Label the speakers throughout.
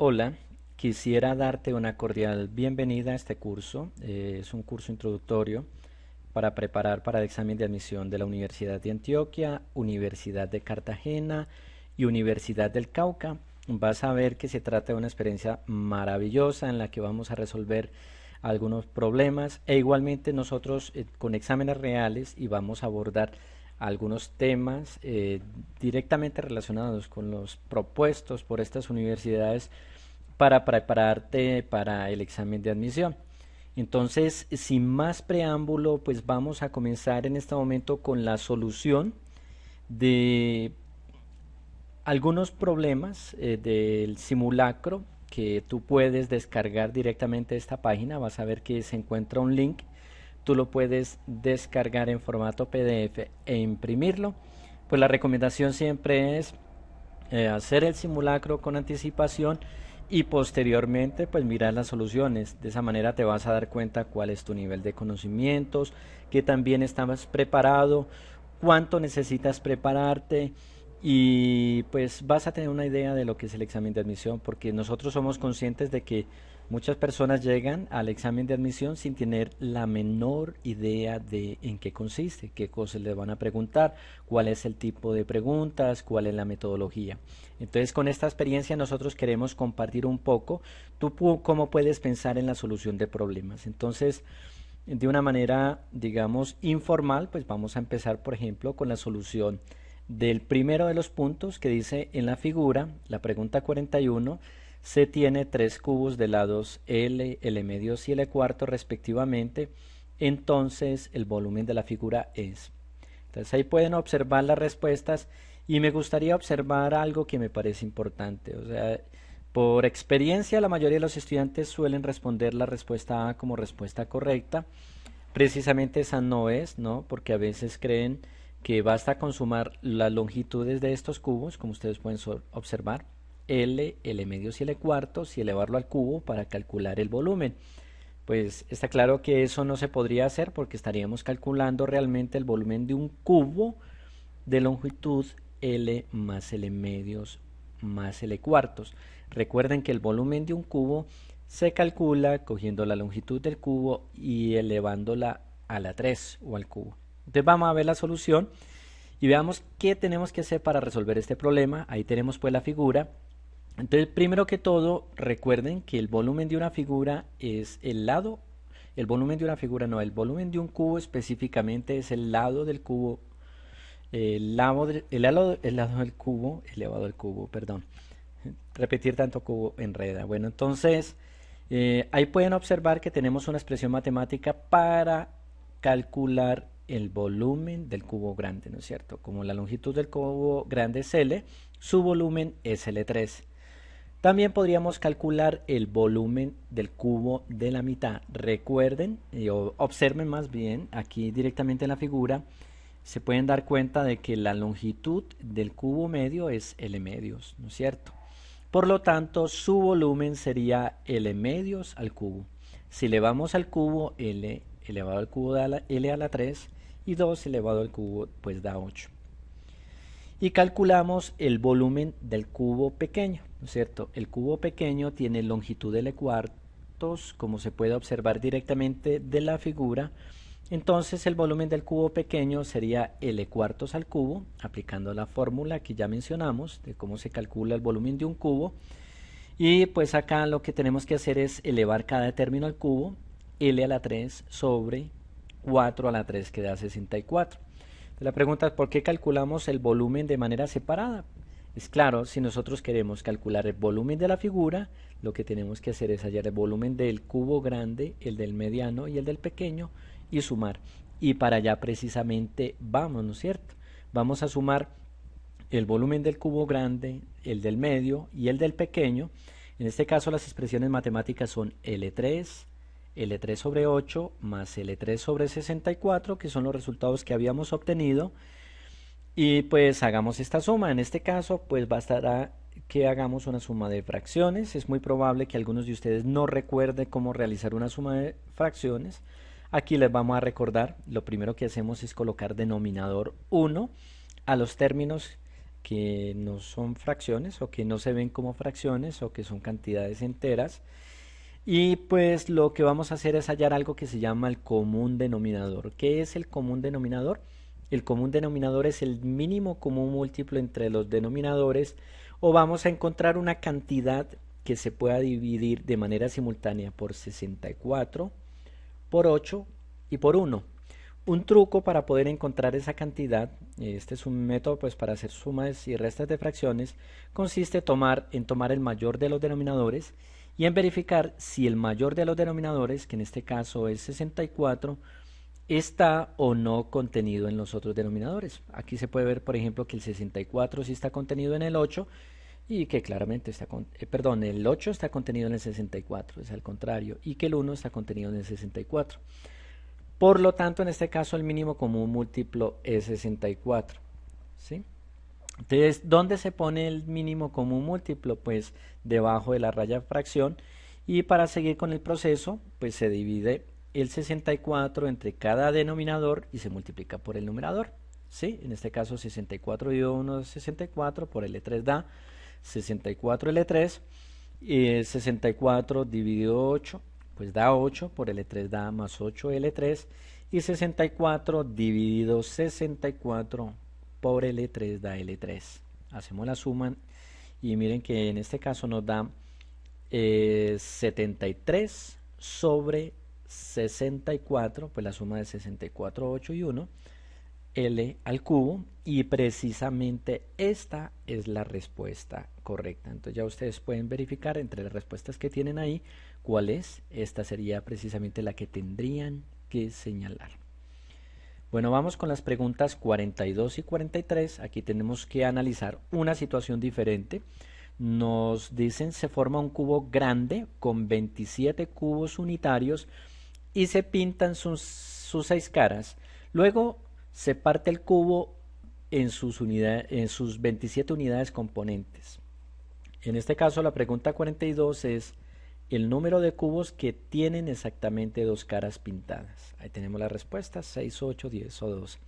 Speaker 1: Hola, quisiera darte una cordial bienvenida a este curso. Es un curso introductorio para preparar para el examen de admisión de la Universidad de Antioquia, Universidad de Cartagena y Universidad del Cauca. Vas a ver que se trata de una experiencia maravillosa en la que vamos a resolver algunos problemas e igualmente nosotros con exámenes reales y vamos a abordar algunos temas directamente relacionados con los propuestos por estas universidades para prepararte para el examen de admisión. Entonces, sin más preámbulo, pues vamos a comenzar en este momento con la solución de algunos problemas del simulacro que tú puedes descargar directamente de esta página. Vas a ver que se encuentra un link. Tú lo puedes descargar en formato PDF e imprimirlo. Pues la recomendación siempre es hacer el simulacro con anticipación y posteriormente pues mirar las soluciones. De esa manera te vas a dar cuenta cuál es tu nivel de conocimientos, que también estabas preparado, cuánto necesitas prepararte y pues vas a tener una idea de lo que es el examen de admisión, porque nosotros somos conscientes de que muchas personas llegan al examen de admisión sin tener la menor idea de en qué consiste, qué cosas les van a preguntar, cuál es el tipo de preguntas, cuál es la metodología. Entonces, con esta experiencia nosotros queremos compartir un poco cómo puedes pensar en la solución de problemas. Entonces, de una manera, digamos, informal, pues vamos a empezar, por ejemplo, con la solución del primero de los puntos que dice en la figura, la pregunta 41, se tiene tres cubos de lados L, L medios y L cuartos respectivamente, entonces el volumen de la figura es. Entonces ahí pueden observar las respuestas y me gustaría observar algo que me parece importante. O sea, por experiencia la mayoría de los estudiantes suelen responder la respuesta A como respuesta correcta. Precisamente esa no es, ¿no? Porque a veces creen que basta con sumar las longitudes de estos cubos, como ustedes pueden observar, L, L medios y L cuartos, y elevarlo al cubo para calcular el volumen. Pues está claro que eso no se podría hacer porque estaríamos calculando realmente el volumen de un cubo de longitud L más L medios más L cuartos. Recuerden que el volumen de un cubo se calcula cogiendo la longitud del cubo y elevándola a la 3 o al cubo. Entonces vamos a ver la solución y veamos qué tenemos que hacer para resolver este problema. Ahí tenemos pues la figura. Entonces, primero que todo, recuerden que el volumen de una figura es el lado, el volumen de una figura no, el volumen de un cubo específicamente es el lado del cubo, el lado del cubo, elevado al cubo, perdón. Repetir tanto cubo enreda. Bueno, entonces, ahí pueden observar que tenemos una expresión matemática para calcular el volumen del cubo grande, ¿no es cierto? Como la longitud del cubo grande es L, su volumen es L3. También podríamos calcular el volumen del cubo de la mitad. Recuerden, observen más bien, aquí directamente en la figura, se pueden dar cuenta de que la longitud del cubo medio es L medios, ¿no es cierto? Por lo tanto, su volumen sería L medios al cubo. Si elevamos al cubo, L elevado al cubo da L a la 3 y 2 elevado al cubo pues da 8 y calculamos el volumen del cubo pequeño, ¿no es cierto? El cubo pequeño tiene longitud L cuartos, como se puede observar directamente de la figura. Entonces el volumen del cubo pequeño sería L cuartos al cubo, aplicando la fórmula que ya mencionamos de cómo se calcula el volumen de un cubo. Y pues acá lo que tenemos que hacer es elevar cada término al cubo, L a la 3 sobre 4 a la 3 que da 64. La pregunta es ¿por qué calculamos el volumen de manera separada? Es claro, si nosotros queremos calcular el volumen de la figura, lo que tenemos que hacer es hallar el volumen del cubo grande, el del mediano y el del pequeño y sumar. Y para allá precisamente vamos, ¿no es cierto? Vamos a sumar el volumen del cubo grande, el del medio y el del pequeño. En este caso las expresiones matemáticas son L3, L3 sobre 8 más L3 sobre 64, que son los resultados que habíamos obtenido. Y pues hagamos esta suma. En este caso, pues bastará que hagamos una suma de fracciones. Es muy probable que algunos de ustedes no recuerden cómo realizar una suma de fracciones. Aquí les vamos a recordar, lo primero que hacemos es colocar denominador 1 a los términos que no son fracciones o que no se ven como fracciones o que son cantidades enteras. Y pues lo que vamos a hacer es hallar algo que se llama el común denominador. ¿Qué es el común denominador? El común denominador es el mínimo común múltiplo entre los denominadores, o vamos a encontrar una cantidad que se pueda dividir de manera simultánea por 64, por 8 y por 1. Un truco para poder encontrar esa cantidad, este es un método pues para hacer sumas y restas de fracciones, consiste en tomar el mayor de los denominadores y en verificar si el mayor de los denominadores, que en este caso es 64, está o no contenido en los otros denominadores. Aquí se puede ver, por ejemplo, que el 64 sí está contenido en el 8 y que claramente el 8 está contenido en el 64, es al contrario, y que el 1 está contenido en el 64. Por lo tanto, en este caso el mínimo común múltiplo es 64, ¿sí? Entonces, ¿dónde se pone el mínimo común múltiplo? Pues debajo de la raya fracción, y para seguir con el proceso, pues se divide el 64 entre cada denominador y se multiplica por el numerador, ¿sí? En este caso 64 dividido 1 es 64, por L3 da 64 L3, y 64 dividido 8 pues da 8, por L3 da más 8 L3, y 64 dividido 64 por L3 da L3. Hacemos la suma y miren que en este caso nos da 73 sobre 64, pues la suma de 64, 8 y 1, L al cubo, y precisamente esta es la respuesta correcta. Entonces ya ustedes pueden verificar entre las respuestas que tienen ahí cuál es. Esta sería precisamente la que tendrían que señalar. Bueno, vamos con las preguntas 42 y 43. Aquí tenemos que analizar una situación diferente. Nos dicen se forma un cubo grande con 27 cubos unitarios y se pintan sus 6 caras. Luego se parte el cubo en sus 27 unidades componentes. En este caso la pregunta 42 es el número de cubos que tienen exactamente 2 caras pintadas. Ahí tenemos las respuestas, 6, 8, 10 o 12.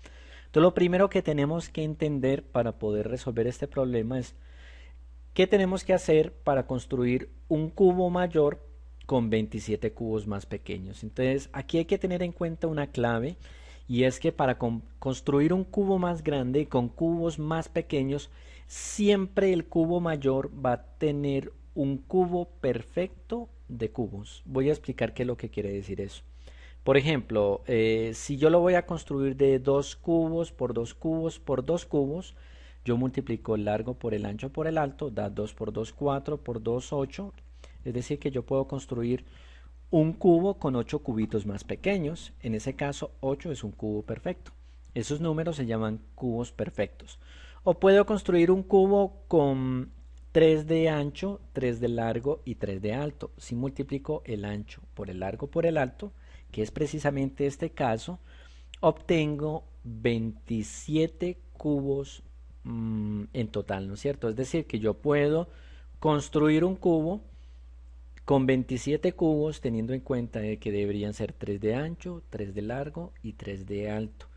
Speaker 1: Entonces lo primero que tenemos que entender para poder resolver este problema es qué tenemos que hacer para construir un cubo mayor con 27 cubos más pequeños. Entonces aquí hay que tener en cuenta una clave, y es que para construir un cubo más grande con cubos más pequeños, siempre el cubo mayor va a tener un cubo perfecto de cubos. Voy a explicar qué es lo que quiere decir eso. Por ejemplo, si yo lo voy a construir de 2 cubos por 2 cubos por 2 cubos, yo multiplico el largo por el ancho por el alto, da 2 por 2, 4 por 2, 8. Es decir que yo puedo construir un cubo con 8 cubitos más pequeños. En ese caso 8 es un cubo perfecto. Esos números se llaman cubos perfectos. O puedo construir un cubo con 3 de ancho, 3 de largo y 3 de alto. Si multiplico el ancho por el largo por el alto, que es precisamente este caso, obtengo 27 cubos en total, ¿no es cierto? Es decir, que yo puedo construir un cubo con 27 cubos, teniendo en cuenta de que deberían ser 3 de ancho, 3 de largo y 3 de alto.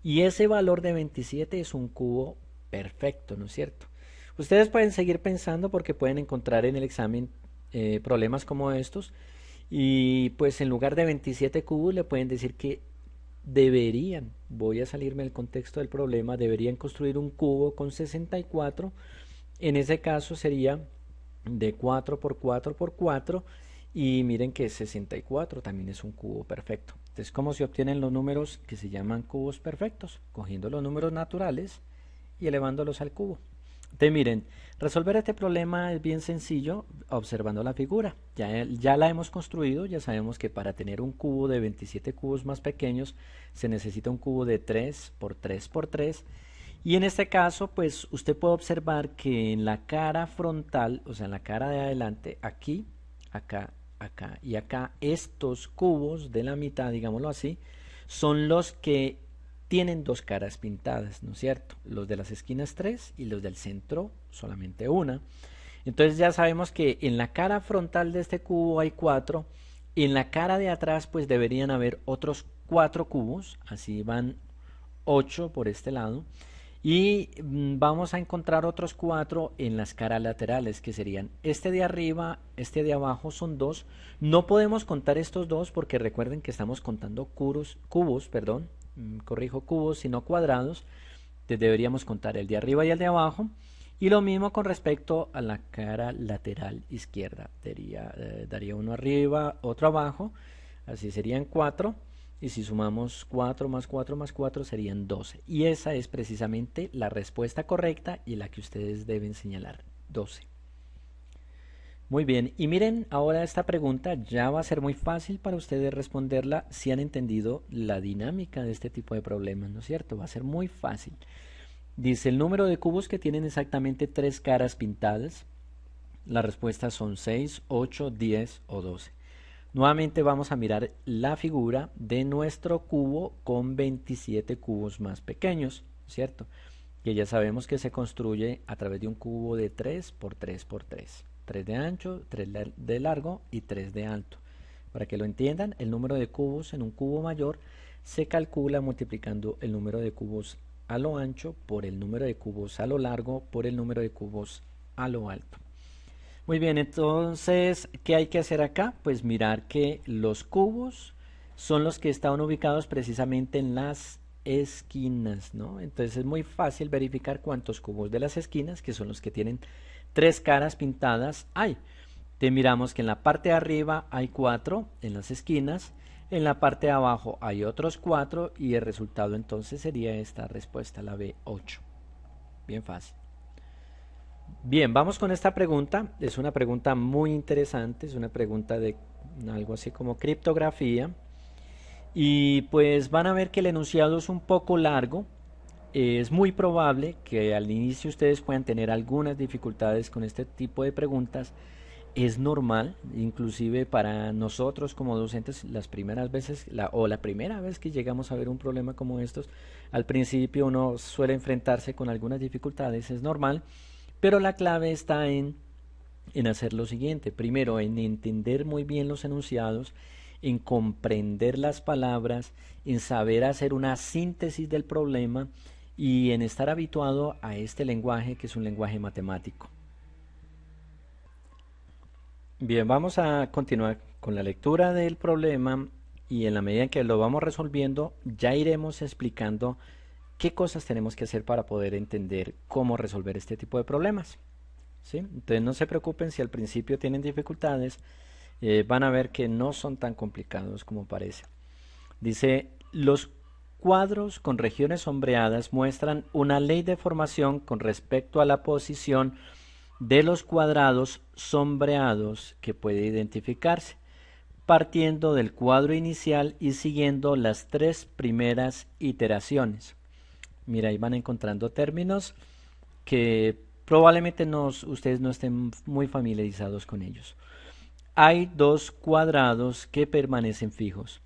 Speaker 1: Y ese valor de 27 es un cubo perfecto, ¿no es cierto? Ustedes pueden seguir pensando porque pueden encontrar en el examen problemas como estos, y pues en lugar de 27 cubos le pueden decir que deberían, voy a salirme del contexto del problema, deberían construir un cubo con 64. En ese caso sería de 4 por 4 por 4, y miren que 64 también es un cubo perfecto. Entonces, ¿cómo se obtienen los números que se llaman cubos perfectos? Cogiendo los números naturales y elevándolos al cubo. Entonces, miren, resolver este problema es bien sencillo observando la figura. Ya la hemos construido, ya sabemos que para tener un cubo de 27 cubos más pequeños se necesita un cubo de 3 por 3 por 3. Y en este caso, pues usted puede observar que en la cara frontal, o sea, en la cara de adelante, aquí, acá, acá y acá, estos cubos de la mitad, digámoslo así, son los que tienen 2 caras pintadas, ¿no es cierto? Los de las esquinas 3 y los del centro solamente una. Entonces ya sabemos que en la cara frontal de este cubo hay 4, en la cara de atrás pues deberían haber otros 4 cubos, así van 8 por este lado, Y vamos a encontrar otros 4 en las caras laterales, que serían este de arriba, este de abajo, son 2. No podemos contar estos 2 porque recuerden que estamos contando cubos, sino cuadrados. Entonces deberíamos contar el de arriba y el de abajo. Y lo mismo con respecto a la cara lateral izquierda. Daría uno arriba, otro abajo. Así serían 4. Y si sumamos 4 más 4 más 4 serían 12. Y esa es precisamente la respuesta correcta y la que ustedes deben señalar. 12. Muy bien. Y miren, ahora esta pregunta ya va a ser muy fácil para ustedes responderla si han entendido la dinámica de este tipo de problemas, ¿no es cierto? Va a ser muy fácil. Dice el número de cubos que tienen exactamente 3 caras pintadas. Las respuestas son 6, 8, 10 o 12. Nuevamente vamos a mirar la figura de nuestro cubo con 27 cubos más pequeños, ¿cierto? Que ya sabemos que se construye a través de un cubo de 3 por 3 por 3. 3 de ancho, 3 de largo y 3 de alto. Para que lo entiendan, el número de cubos en un cubo mayor se calcula multiplicando el número de cubos a lo ancho por el número de cubos a lo largo por el número de cubos a lo alto. Muy bien, entonces, ¿qué hay que hacer acá? Pues mirar que los cubos son los que están ubicados precisamente en las esquinas, ¿no? Entonces es muy fácil verificar cuántos cubos de las esquinas, que son los que tienen 3 caras pintadas, hay. Te miramos que en la parte de arriba hay 4 en las esquinas, en la parte de abajo hay otros 4 y el resultado entonces sería esta respuesta, la B8. Bien fácil. Bien, vamos con esta pregunta. Es una pregunta muy interesante, es una pregunta de algo así como criptografía. Y pues van a ver que el enunciado es un poco largo. Es muy probable que al inicio ustedes puedan tener algunas dificultades con este tipo de preguntas. Es normal, inclusive para nosotros como docentes, las primeras veces la primera vez que llegamos a ver un problema como estos, al principio uno suele enfrentarse con algunas dificultades, es normal. Pero la clave está en hacer lo siguiente. Primero, en entender muy bien los enunciados, en comprender las palabras, en saber hacer una síntesis del problema y en estar habituado a este lenguaje que es un lenguaje matemático. Bien, vamos a continuar con la lectura del problema y en la medida en que lo vamos resolviendo, ya iremos explicando qué cosas tenemos que hacer para poder entender cómo resolver este tipo de problemas, ¿sí? Entonces no se preocupen si al principio tienen dificultades, van a ver que no son tan complicados como parece. Dice, los cuadros con regiones sombreadas muestran una ley de formación con respecto a la posición de los cuadrados sombreados que puede identificarse, partiendo del cuadro inicial y siguiendo las 3 primeras iteraciones. Mira, ahí van encontrando términos que probablemente ustedes no estén muy familiarizados con ellos. Hay 2 cuadrados que permanecen fijos.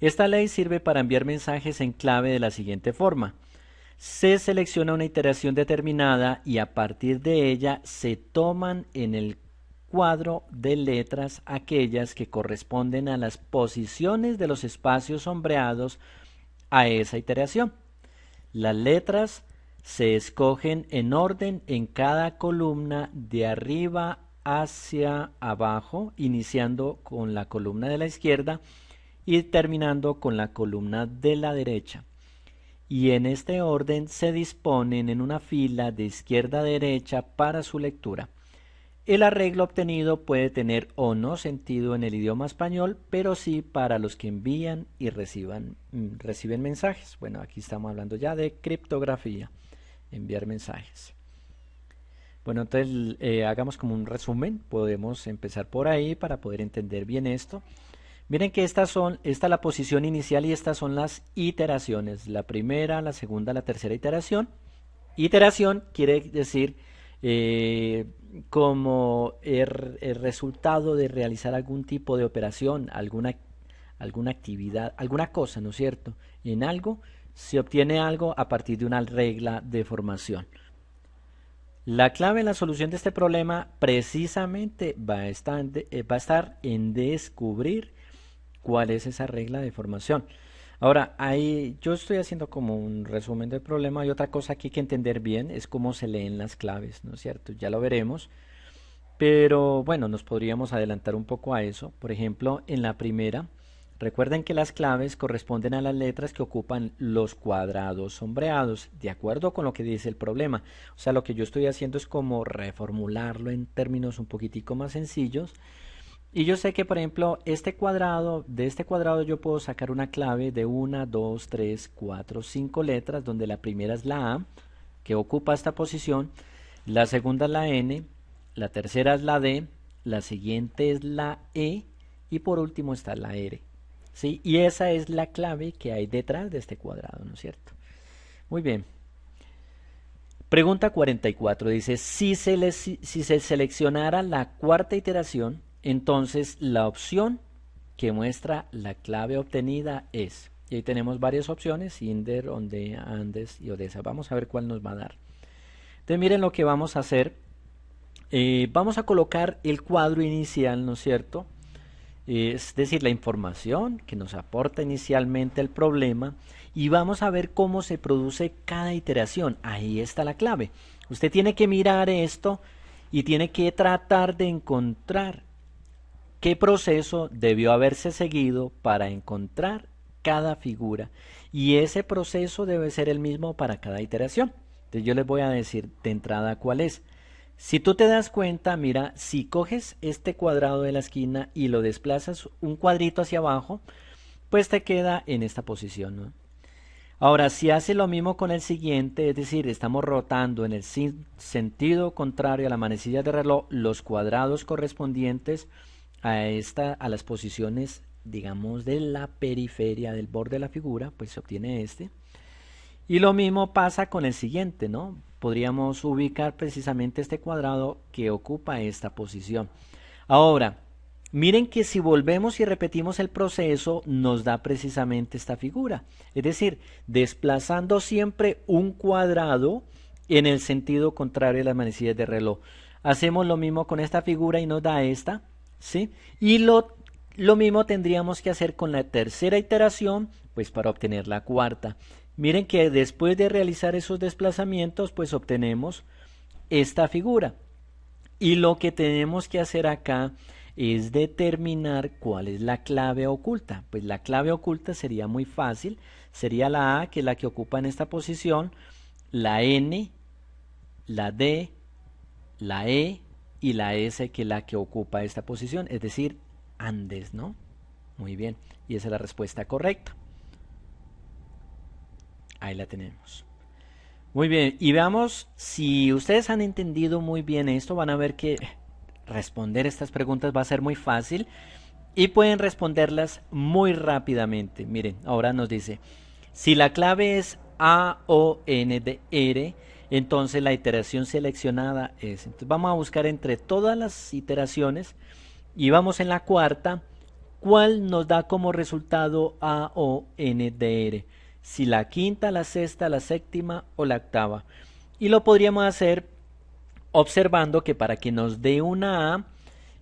Speaker 1: Esta ley sirve para enviar mensajes en clave de la siguiente forma. Se selecciona una iteración determinada y a partir de ella se toman en el cuadro de letras aquellas que corresponden a las posiciones de los espacios sombreados a esa iteración. Las letras se escogen en orden en cada columna de arriba hacia abajo, iniciando con la columna de la izquierda y terminando con la columna de la derecha. Y en este orden se disponen en una fila de izquierda a derecha para su lectura. El arreglo obtenido puede tener o no sentido en el idioma español, pero sí para los que envían y reciben mensajes. Bueno, aquí estamos hablando ya de criptografía, enviar mensajes. Bueno, entonces hagamos como un resumen. Podemos empezar por ahí para poder entender bien esto. Miren que esta es la posición inicial y estas son las iteraciones. La primera, la segunda, la tercera iteración. Iteración quiere decir como el resultado de realizar algún tipo de operación, alguna actividad, alguna cosa, ¿no es cierto? En algo se obtiene algo a partir de una regla de formación. La clave en la solución de este problema precisamente va a estar en descubrir cuál es esa regla de formación. Ahora, ahí yo estoy haciendo como un resumen del problema y otra cosa que hay que entender bien es cómo se leen las claves, ¿no es cierto? Ya lo veremos, pero bueno, nos podríamos adelantar un poco a eso. Por ejemplo, en la primera, recuerden que las claves corresponden a las letras que ocupan los cuadrados sombreados, de acuerdo con lo que dice el problema. O sea, lo que yo estoy haciendo es como reformularlo en términos un poquitico más sencillos. Y yo sé que, por ejemplo, de este cuadrado yo puedo sacar una clave de una, 2, 3, 4, 5 letras, donde la primera es la A, que ocupa esta posición, la segunda es la N, la tercera es la D, la siguiente es la E y por último está la R. ¿Sí? Y esa es la clave que hay detrás de este cuadrado, ¿no es cierto? Muy bien. Pregunta 44 dice, si se seleccionara la cuarta iteración, entonces la opción que muestra la clave obtenida es, y ahí tenemos varias opciones, Inder, Onde, Andes y Odessa. Vamos a ver cuál nos va a dar. Entonces miren lo que vamos a hacer. Vamos a colocar el cuadro inicial, ¿no es cierto? Es decir, la información que nos aporta inicialmente el problema y vamos a ver cómo se produce cada iteración. Ahí está la clave. Usted tiene que mirar esto y tiene que tratar de encontrar qué proceso debió haberse seguido para encontrar cada figura y ese proceso debe ser el mismo para cada iteración. Entonces yo les voy a decir de entrada cuál es. Si tú te das cuenta, mira, si coges este cuadrado de la esquina y lo desplazas un cuadrito hacia abajo, pues te queda en esta posición, ¿no? Ahora, si hace lo mismo con el siguiente, es decir, estamos rotando en el sentido contrario a la manecilla de reloj los cuadrados correspondientes a las posiciones, digamos, de la periferia del borde de la figura, pues se obtiene este. Y lo mismo pasa con el siguiente, ¿no? Podríamos ubicar precisamente este cuadrado que ocupa esta posición. Ahora, miren que si volvemos y repetimos el proceso, nos da precisamente esta figura. Es decir, desplazando siempre un cuadrado en el sentido contrario de las manecillas de reloj. Hacemos lo mismo con esta figura y nos da esta, ¿sí? Y lo mismo tendríamos que hacer con la tercera iteración, pues para obtener la cuarta. Miren que después de realizar esos desplazamientos, pues obtenemos esta figura. Y lo que tenemos que hacer acá es determinar cuál es la clave oculta. Pues la clave oculta sería muy fácil. Sería la A, que es la que ocupa en esta posición, la N, la D, la E y la S, que es la que ocupa esta posición. Es decir, Andes, ¿no? Muy bien. Y esa es la respuesta correcta. Ahí la tenemos. Muy bien, y veamos si ustedes han entendido muy bien esto, van a ver que responder estas preguntas va a ser muy fácil y pueden responderlas muy rápidamente. Miren, ahora nos dice, si la clave es AONDR, entonces la iteración seleccionada es. Entonces vamos a buscar entre todas las iteraciones y vamos en la cuarta, ¿cuál nos da como resultado AONDR? Si la quinta, la sexta, la séptima o la octava. Y lo podríamos hacer observando que para que nos dé una A,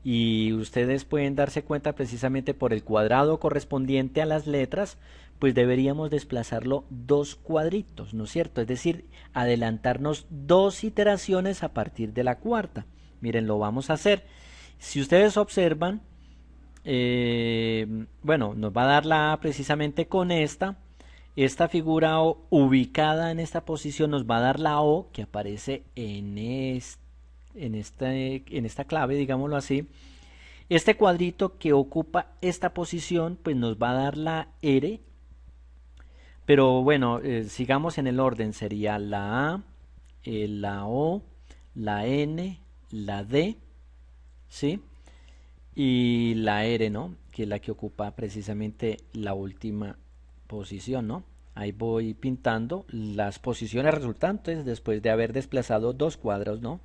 Speaker 1: y ustedes pueden darse cuenta precisamente por el cuadrado correspondiente a las letras, pues deberíamos desplazarlo dos cuadritos, ¿no es cierto? Es decir, adelantarnos dos iteraciones a partir de la cuarta. Miren, lo vamos a hacer. Si ustedes observan, bueno, nos va a dar la A precisamente con esta figura O ubicada en esta posición nos va a dar la O que aparece en esta clave, digámoslo así. Este cuadrito que ocupa esta posición pues nos va a dar la R, pero bueno, sigamos en el orden, sería la A, la O, la N, la D, ¿sí? Y la R, ¿no? Que es la que ocupa precisamente la última posición, ¿no? Ahí voy pintando las posiciones resultantes después de haber desplazado dos cuadros, ¿no?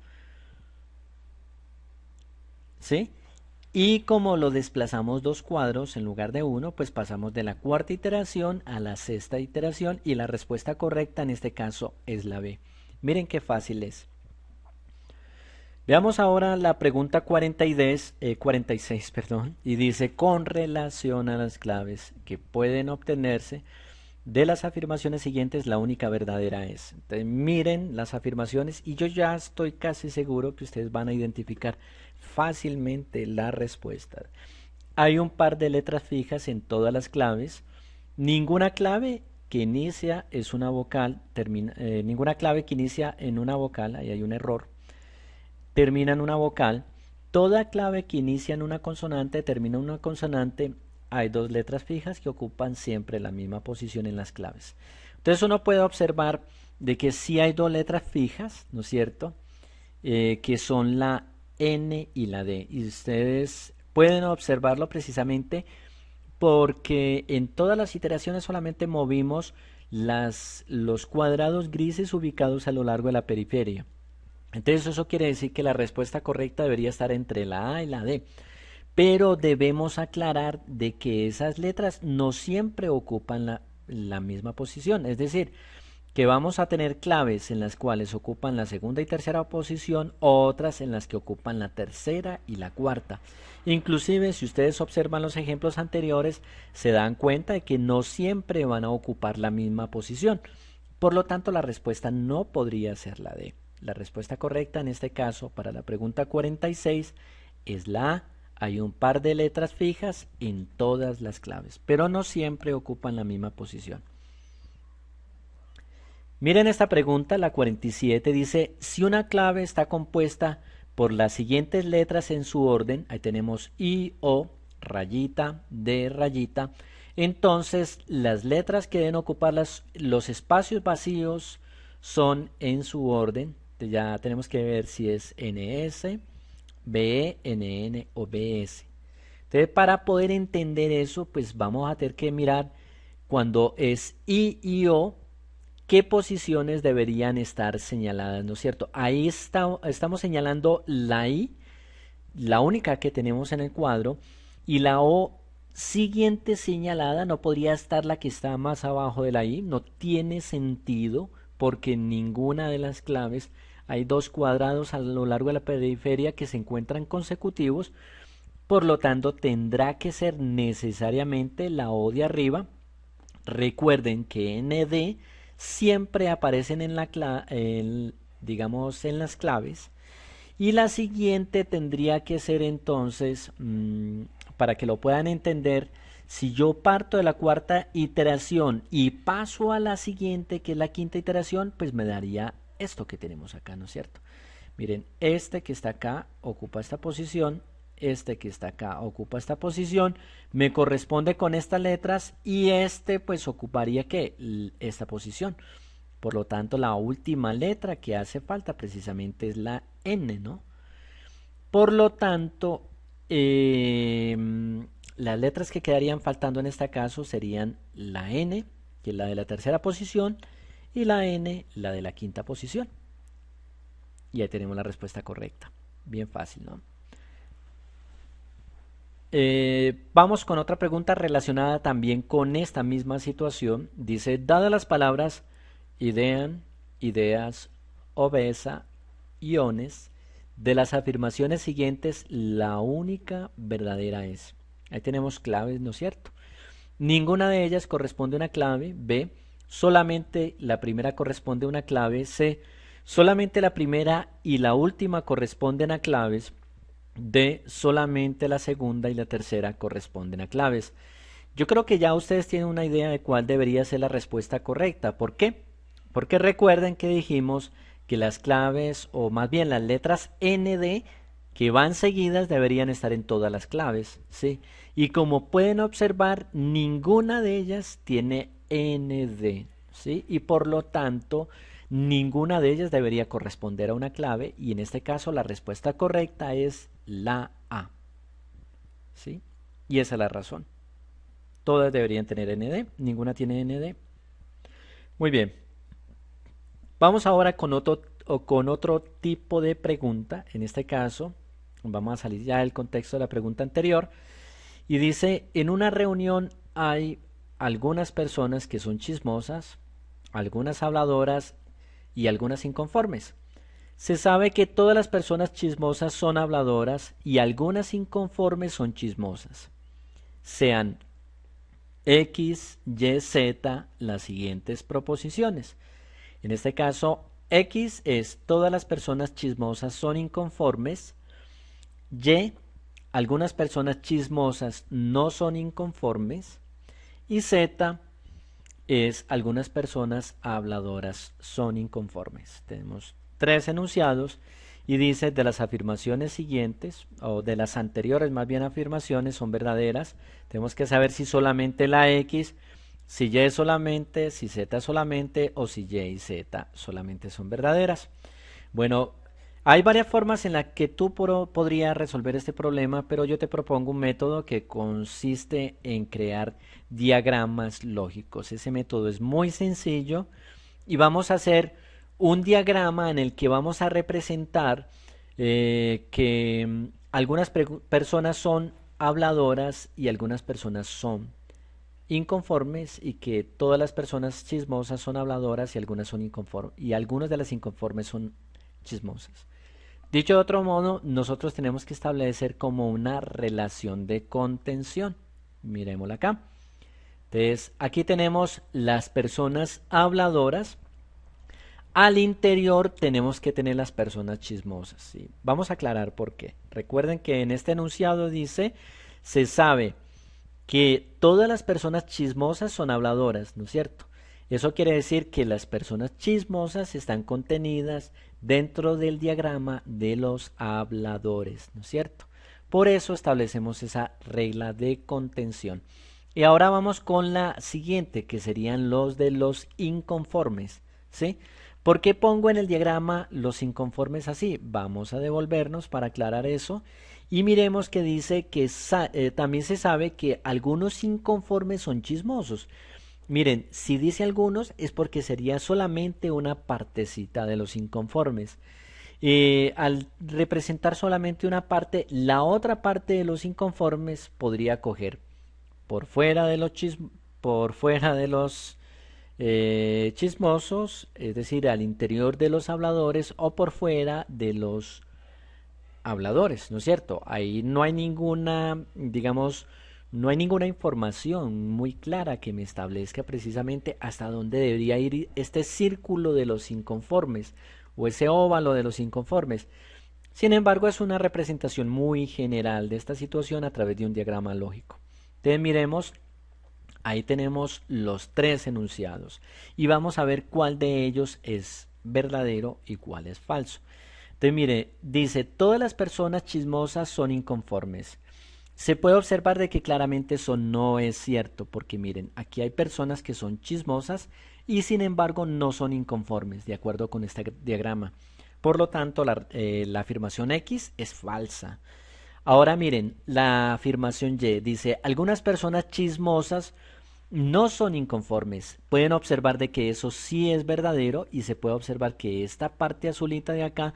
Speaker 1: ¿Sí? Y como lo desplazamos dos cuadros en lugar de uno, pues pasamos de la cuarta iteración a la sexta iteración y la respuesta correcta en este caso es la B. Miren qué fácil es. Veamos ahora la pregunta 46, perdón, y dice, con relación a las claves que pueden obtenerse de las afirmaciones siguientes la única verdadera es. Entonces miren las afirmaciones y yo ya estoy casi seguro que ustedes van a identificar fácilmente la respuesta. Hay un par de letras fijas en todas las claves. Ninguna clave que inicia es una vocal, ninguna clave que inicia en una vocal, ahí hay un error, termina en una vocal. Toda clave que inicia en una consonante termina en una consonante. Hay dos letras fijas que ocupan siempre la misma posición en las claves. Entonces uno puede observar de que sí hay dos letras fijas, ¿no es cierto? Que son la N y la D. Y ustedes pueden observarlo precisamente porque en todas las iteraciones solamente movimos los cuadrados grises ubicados a lo largo de la periferia. Entonces eso quiere decir que la respuesta correcta debería estar entre la A y la D. Pero debemos aclarar de que esas letras no siempre ocupan la misma posición. Es decir, que vamos a tener claves en las cuales ocupan la segunda y tercera posición, otras en las que ocupan la tercera y la cuarta. Inclusive, si ustedes observan los ejemplos anteriores, se dan cuenta de que no siempre van a ocupar la misma posición. Por lo tanto, la respuesta no podría ser la D. La respuesta correcta en este caso para la pregunta 46 es la A. Hay un par de letras fijas en todas las claves, pero no siempre ocupan la misma posición. Miren esta pregunta, la 47, dice, si una clave está compuesta por las siguientes letras en su orden, ahí tenemos I, O, rayita, D, rayita, entonces las letras que deben ocupar los espacios vacíos son en su orden. Ya tenemos que ver si es NS, BE, NN o BS. Entonces, para poder entender eso, pues vamos a tener que mirar cuando es I y O, qué posiciones deberían estar señaladas, ¿no es cierto? Ahí estamos señalando la I, la única que tenemos en el cuadro, y la O siguiente señalada no podría estar la que está más abajo de la I, no tiene sentido porque en ninguna de las claves hay dos cuadrados a lo largo de la periferia que se encuentran consecutivos, por lo tanto tendrá que ser necesariamente la O de arriba. Recuerden que ND siempre aparecen digamos en las claves, y la siguiente tendría que ser entonces, para que lo puedan entender, si yo parto de la cuarta iteración y paso a la siguiente, que es la quinta iteración, pues me daría esto que tenemos acá, ¿no es cierto? Miren, este que está acá ocupa esta posición, este que está acá ocupa esta posición, me corresponde con estas letras y este pues ocuparía ¿qué? Esta posición. Por lo tanto, la última letra que hace falta precisamente es la N, ¿no? Por lo tanto, las letras que quedarían faltando en este caso serían la N, que es la de la tercera posición, y la N, la de la quinta posición. Y ahí tenemos la respuesta correcta. Bien fácil, ¿no? Vamos con otra pregunta relacionada también con esta misma situación. Dice, dadas las palabras idean, ideas, obesa, iones, de las afirmaciones siguientes, la única verdadera es. Ahí tenemos claves, ¿no es cierto? Ninguna de ellas corresponde a una clave. B, solamente la primera corresponde a una clave. C, solamente la primera y la última corresponden a claves. D, solamente la segunda y la tercera corresponden a claves. Yo creo que ya ustedes tienen una idea de cuál debería ser la respuesta correcta. ¿Por qué? Porque recuerden que dijimos que las claves, o más bien las letras ND que van seguidas, deberían estar en todas las claves, ¿sí? Y como pueden observar, ninguna de ellas tiene ND, ¿sí? Y por lo tanto, ninguna de ellas debería corresponder a una clave, y en este caso la respuesta correcta es la A, ¿sí? Y esa es la razón. Todas deberían tener ND, ninguna tiene ND. Muy bien. Vamos ahora con otro tipo de pregunta. En este caso, vamos a salir ya del contexto de la pregunta anterior. Y dice, en una reunión hay algunas personas que son chismosas, algunas habladoras y algunas inconformes. Se sabe que todas las personas chismosas son habladoras y algunas inconformes son chismosas. Sean X, Y, Z las siguientes proposiciones. En este caso, X es todas las personas chismosas son inconformes. Y, algunas personas chismosas no son inconformes. Y Z es algunas personas habladoras son inconformes. Tenemos tres enunciados y dice de las afirmaciones siguientes, o de las anteriores más bien afirmaciones son verdaderas. Tenemos que saber si solamente la X, si Y solamente, si Z solamente o si Y y Z solamente son verdaderas. Bueno, hay varias formas en las que tú podrías resolver este problema, pero yo te propongo un método que consiste en crear diagramas lógicos. Ese método es muy sencillo y vamos a hacer un diagrama en el que vamos a representar que algunas personas son habladoras y algunas personas son inconformes y que todas las personas chismosas son habladoras y algunas son inconformes y algunas de las inconformes son chismosas. Dicho de otro modo, nosotros tenemos que establecer como una relación de contención. Miremosla acá. Entonces, aquí tenemos las personas habladoras. Al interior tenemos que tener las personas chismosas, ¿sí? Vamos a aclarar por qué. Recuerden que en este enunciado dice, se sabe que todas las personas chismosas son habladoras, ¿no es cierto? Eso quiere decir que las personas chismosas están contenidas dentro del diagrama de los habladores, ¿no es cierto? Por eso establecemos esa regla de contención. Y ahora vamos con la siguiente, que serían los de los inconformes, ¿sí? ¿Por qué pongo en el diagrama los inconformes así? Vamos a devolvernos para aclarar eso y miremos que dice que también se sabe que algunos inconformes son chismosos. Miren, si dice algunos es porque sería solamente una partecita de los inconformes. Al representar solamente una parte, la otra parte de los inconformes podría coger por fuera de los chismosos, es decir, al interior de los habladores o por fuera de los habladores, ¿no es cierto? Ahí no hay ninguna, digamos, no hay ninguna información muy clara que me establezca precisamente hasta dónde debería ir este círculo de los inconformes o ese óvalo de los inconformes. Sin embargo, es una representación muy general de esta situación a través de un diagrama lógico. Entonces miremos, ahí tenemos los tres enunciados y vamos a ver cuál de ellos es verdadero y cuál es falso. Entonces mire, dice, todas las personas chismosas son inconformes. Se puede observar de que claramente eso no es cierto, porque miren, aquí hay personas que son chismosas y sin embargo no son inconformes, de acuerdo con este diagrama. Por lo tanto, la afirmación X es falsa. Ahora miren, la afirmación Y dice, algunas personas chismosas no son inconformes. Pueden observar de que eso sí es verdadero y se puede observar que esta parte azulita de acá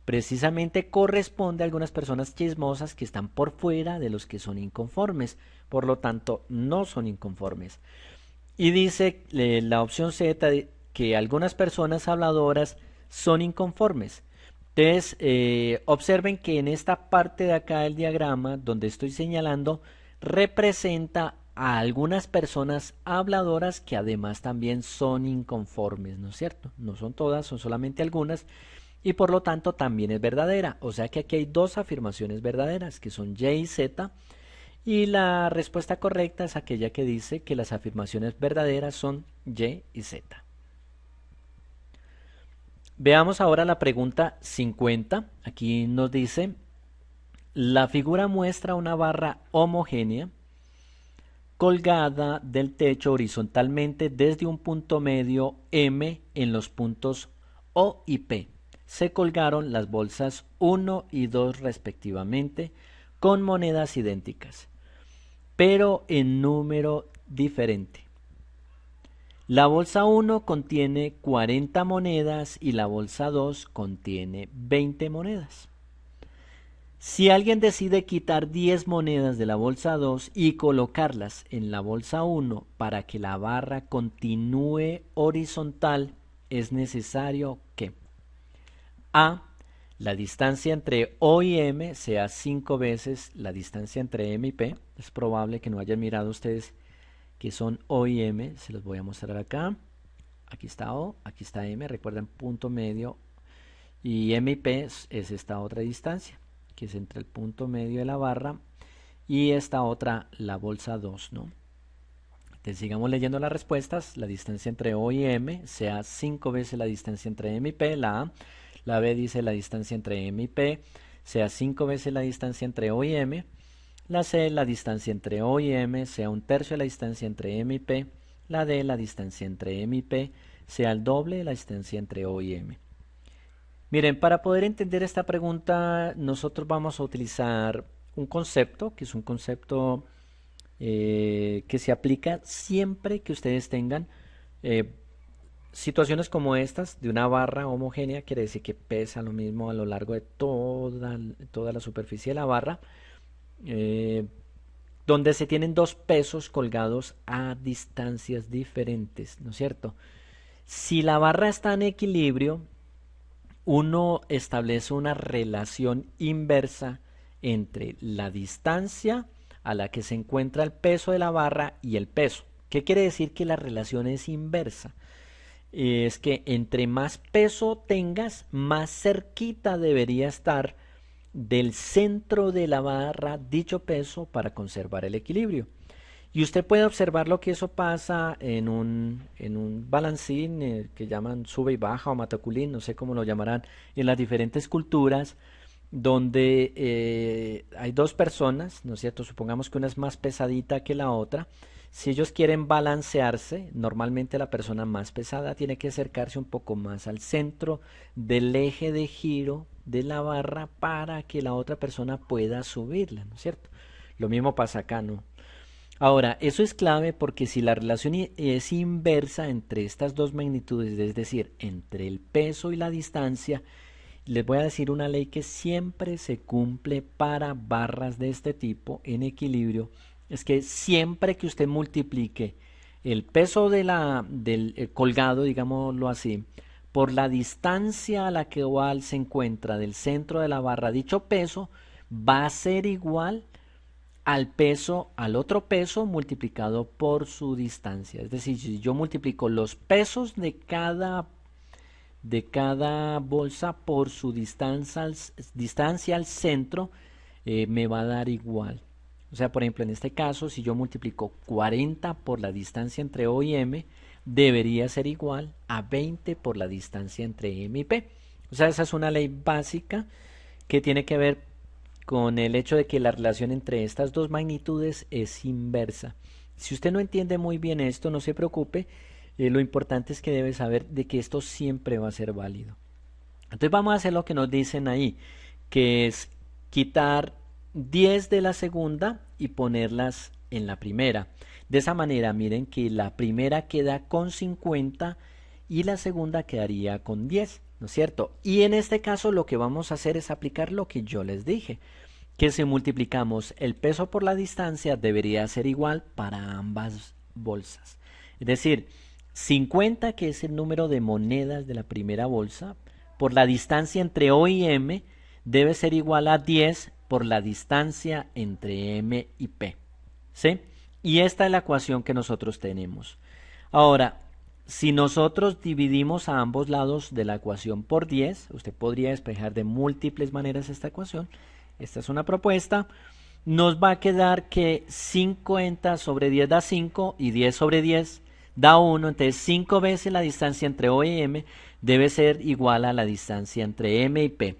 Speaker 1: precisamente corresponde a algunas personas chismosas que están por fuera de los que son inconformes. Por lo tanto, no son inconformes. Y dice la opción Z que algunas personas habladoras son inconformes. Entonces, observen que en esta parte de acá del diagrama, donde estoy señalando, representa a algunas personas habladoras que además también son inconformes, ¿no es cierto? No son todas, son solamente algunas, y por lo tanto también es verdadera. O sea que aquí hay dos afirmaciones verdaderas, que son Y y Z, y la respuesta correcta es aquella que dice que las afirmaciones verdaderas son Y y Z. Veamos ahora la pregunta 50. Aquí nos dice, la figura muestra una barra homogénea colgada del techo horizontalmente desde un punto medio M en los puntos O y P. Se colgaron las bolsas 1 y 2 respectivamente con monedas idénticas, pero en número diferente. La bolsa 1 contiene 40 monedas y la bolsa 2 contiene 20 monedas. Si alguien decide quitar 10 monedas de la bolsa 2 y colocarlas en la bolsa 1 para que la barra continúe horizontal, es necesario que A. La distancia entre O y M sea 5 veces la distancia entre M y P. Es probable que no hayan mirado ustedes que son O y M. Se los voy a mostrar acá. Aquí está O, aquí está M. Recuerden, punto medio. Y M y P es esta otra distancia, que es entre el punto medio de la barra y esta otra, la bolsa 2, ¿no? Entonces sigamos leyendo las respuestas. La distancia entre O y M sea 5 veces la distancia entre M y P, la A. La B dice la distancia entre M y P sea 5 veces la distancia entre O y M. La C, la distancia entre O y M sea 1/3 de la distancia entre M y P. La D, la distancia entre M y P sea el doble de la distancia entre O y M. Miren, para poder entender esta pregunta, nosotros vamos a utilizar un concepto, que es un concepto que se aplica siempre que ustedes tengan eh, situaciones como estas de una barra homogénea, quiere decir que pesa lo mismo a lo largo de toda la superficie de la barra, eh, donde se tienen dos pesos colgados a distancias diferentes, ¿no es cierto? Si la barra está en equilibrio, uno establece una relación inversa entre la distancia a la que se encuentra el peso de la barra y el peso. ¿Qué quiere decir que la relación es inversa? Es que entre más peso tengas, más cerquita debería estar del centro de la barra dicho peso para conservar el equilibrio. Y usted puede observar lo que eso pasa en un balancín que llaman sube y baja o mataculín, no sé cómo lo llamarán en las diferentes culturas, donde hay dos personas, ¿no es cierto? Supongamos que una es más pesadita que la otra. Si ellos quieren balancearse, normalmente la persona más pesada tiene que acercarse un poco más al centro del eje de giro de la barra para que la otra persona pueda subirla, ¿no es cierto? Lo mismo pasa acá, ¿no? Ahora, eso es clave porque si la relación es inversa entre estas dos magnitudes, es decir, entre el peso y la distancia, les voy a decir una ley que siempre se cumple para barras de este tipo en equilibrio, es que siempre que usted multiplique el peso del colgado, digámoslo así, por la distancia a la que igual se encuentra del centro de la barra, dicho peso va a ser igual al peso, al otro peso multiplicado por su distancia. Es decir, si yo multiplico los pesos de cada bolsa por su distancia al centro, me va a dar igual. O sea, por ejemplo, en este caso, si yo multiplico 40 por la distancia entre O y M, debería ser igual a 20 por la distancia entre M y P. O sea, esa es una ley básica que tiene que ver con el hecho de que la relación entre estas dos magnitudes es inversa. Si usted no entiende muy bien esto, no se preocupe, lo importante es que debe saber de que esto siempre va a ser válido. Entonces vamos a hacer lo que nos dicen ahí, que es quitar 10 de la segunda y ponerlas en la primera. De esa manera, miren que la primera queda con 50 y la segunda quedaría con 10, ¿no es cierto? Y en este caso lo que vamos a hacer es aplicar lo que yo les dije, que si multiplicamos el peso por la distancia debería ser igual para ambas bolsas. Es decir, 50, que es el número de monedas de la primera bolsa, por la distancia entre O y M, debe ser igual a 10 por la distancia entre M y P. ¿Sí? Y esta es la ecuación que nosotros tenemos. Ahora, si nosotros dividimos a ambos lados de la ecuación por 10, usted podría despejar de múltiples maneras esta ecuación. Esta es una propuesta. Nos va a quedar que 50 sobre 10 da 5 y 10 sobre 10 da 1. Entonces 5 veces la distancia entre O y M debe ser igual a la distancia entre M y P.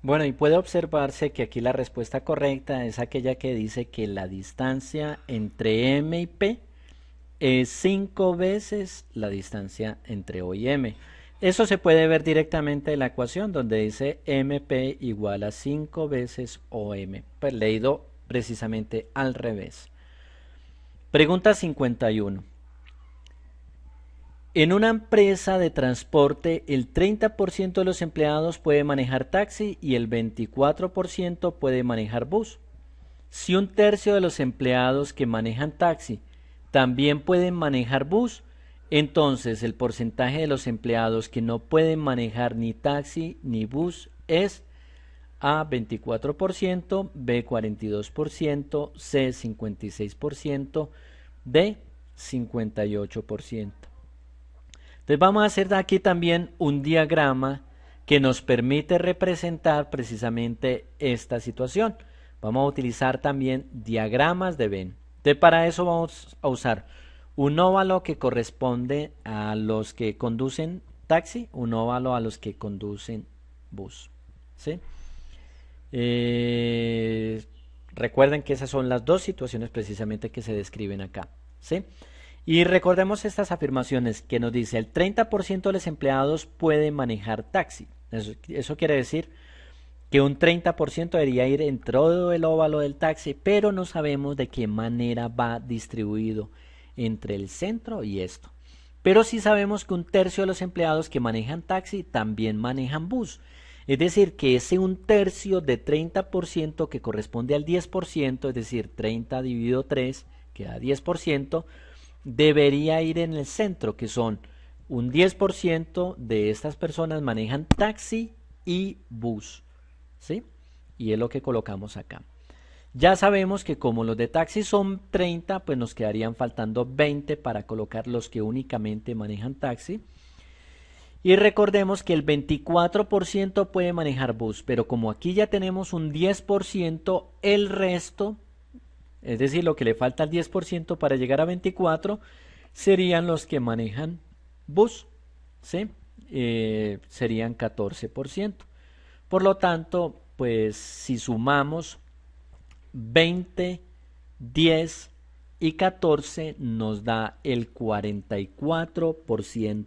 Speaker 1: Bueno, y puede observarse que aquí la respuesta correcta es aquella que dice que la distancia entre M y P es 5 veces la distancia entre O y M. Eso se puede ver directamente en la ecuación donde dice MP igual a 5 veces OM. Pues leído precisamente al revés. Pregunta 51. En una empresa de transporte, el 30% de los empleados puede manejar taxi y el 24% puede manejar bus. Si 1/3 de los empleados que manejan taxi también pueden manejar bus, entonces el porcentaje de los empleados que no pueden manejar ni taxi ni bus es A 24%, B 42%, C 56%, de 58%. Entonces vamos a hacer aquí también un diagrama que nos permite representar precisamente esta situación. Vamos a utilizar también diagramas de Venn. Entonces para eso vamos a usar un óvalo que corresponde a los que conducen taxi, un óvalo a los que conducen bus. ¿Sí? Recuerden que esas son las dos situaciones precisamente que se describen acá. ¿Sí? Y recordemos estas afirmaciones que nos dice el 30% de los empleados puede manejar taxi. Eso quiere decir que un 30% debería ir en todo el óvalo del taxi, pero no sabemos de qué manera va distribuido entre el centro y esto. Pero sí sabemos que un tercio de los empleados que manejan taxi también manejan bus. Es decir, que ese un tercio de 30% que corresponde al 10%, es decir, 30 dividido 3, que da 10%, debería ir en el centro, que son un 10% de estas personas manejan taxi y bus, ¿sí? Y es lo que colocamos acá. Ya sabemos que como los de taxi son 30, pues nos quedarían faltando 20 para colocar los que únicamente manejan taxi. Y recordemos que el 24% puede manejar bus, pero como aquí ya tenemos un 10%, el resto, es decir, lo que le falta al 10% para llegar a 24, serían los que manejan bus, ¿sí? Serían 14%. Por lo tanto, pues si sumamos 20, 10 y 14 nos da el 44%.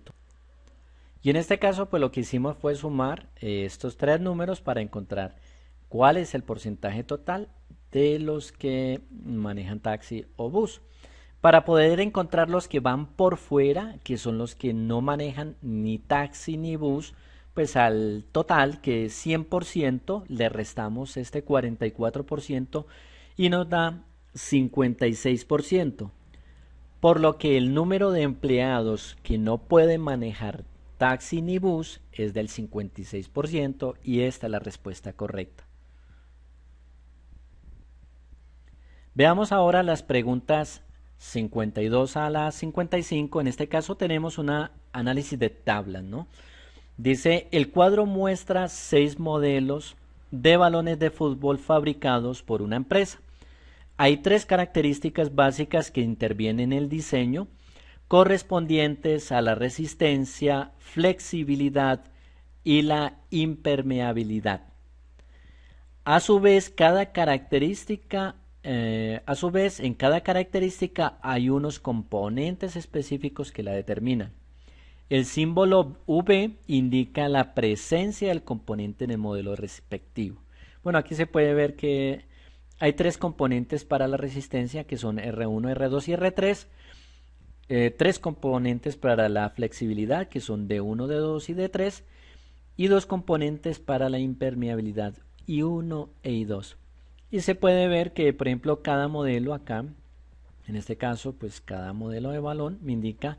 Speaker 1: Y en este caso, pues lo que hicimos fue sumar estos tres números para encontrar cuál es el porcentaje total de los que manejan taxi o bus. Para poder encontrar los que van por fuera, que son los que no manejan ni taxi ni bus, pues al total, que es 100%, le restamos este 44% y nos da 56%. Por lo que el número de empleados que no pueden manejar taxi ni bus es del 56% y esta es la respuesta correcta. Veamos ahora las preguntas 52 a la 55. En este caso tenemos un análisis de tablas, ¿no? Dice, el cuadro muestra 6 modelos de balones de fútbol fabricados por una empresa. Hay 3 características básicas que intervienen en el diseño, correspondientes a la resistencia, flexibilidad y la impermeabilidad. A su vez, en cada característica hay unos componentes específicos que la determinan. El símbolo V indica la presencia del componente en el modelo respectivo. Bueno, aquí se puede ver que hay 3 componentes para la resistencia, que son R1, R2 y R3. 3 componentes para la flexibilidad, que son D1, D2 y D3. Y 2 componentes para la impermeabilidad, I1 e I2. Y se puede ver que, por ejemplo, cada modelo acá, en este caso, pues cada modelo de balón me indica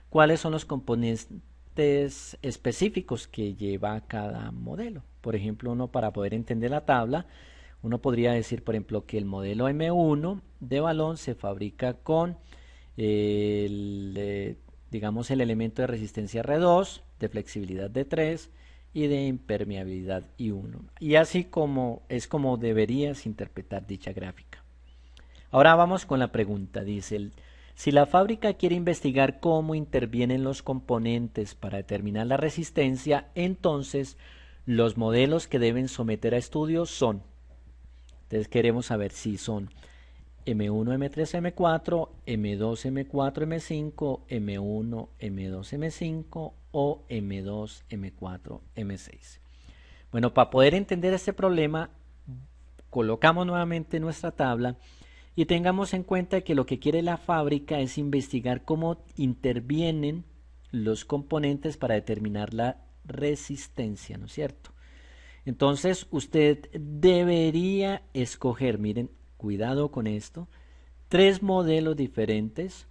Speaker 1: cuáles son los componentes específicos que lleva cada modelo. Por ejemplo, uno para poder entender la tabla, uno podría decir, por ejemplo, que el modelo M1 de balón se fabrica con digamos el elemento de resistencia R2, de flexibilidad D3 y de impermeabilidad I1. Y así como es como deberías interpretar dicha gráfica. Ahora vamos con la pregunta. Dice, si la fábrica quiere investigar cómo intervienen los componentes para determinar la resistencia, entonces los modelos que deben someter a estudio son, entonces queremos saber si son M1, M3, M4, M2, M4, M5, M1, M2, M5 o M2, M4, M6. Bueno, para poder entender este problema, colocamos nuevamente nuestra tabla y tengamos en cuenta que lo que quiere la fábrica es investigar cómo intervienen los componentes para determinar la resistencia, ¿no es cierto? Entonces usted debería escoger, miren, cuidado con esto, 3 modelos diferentes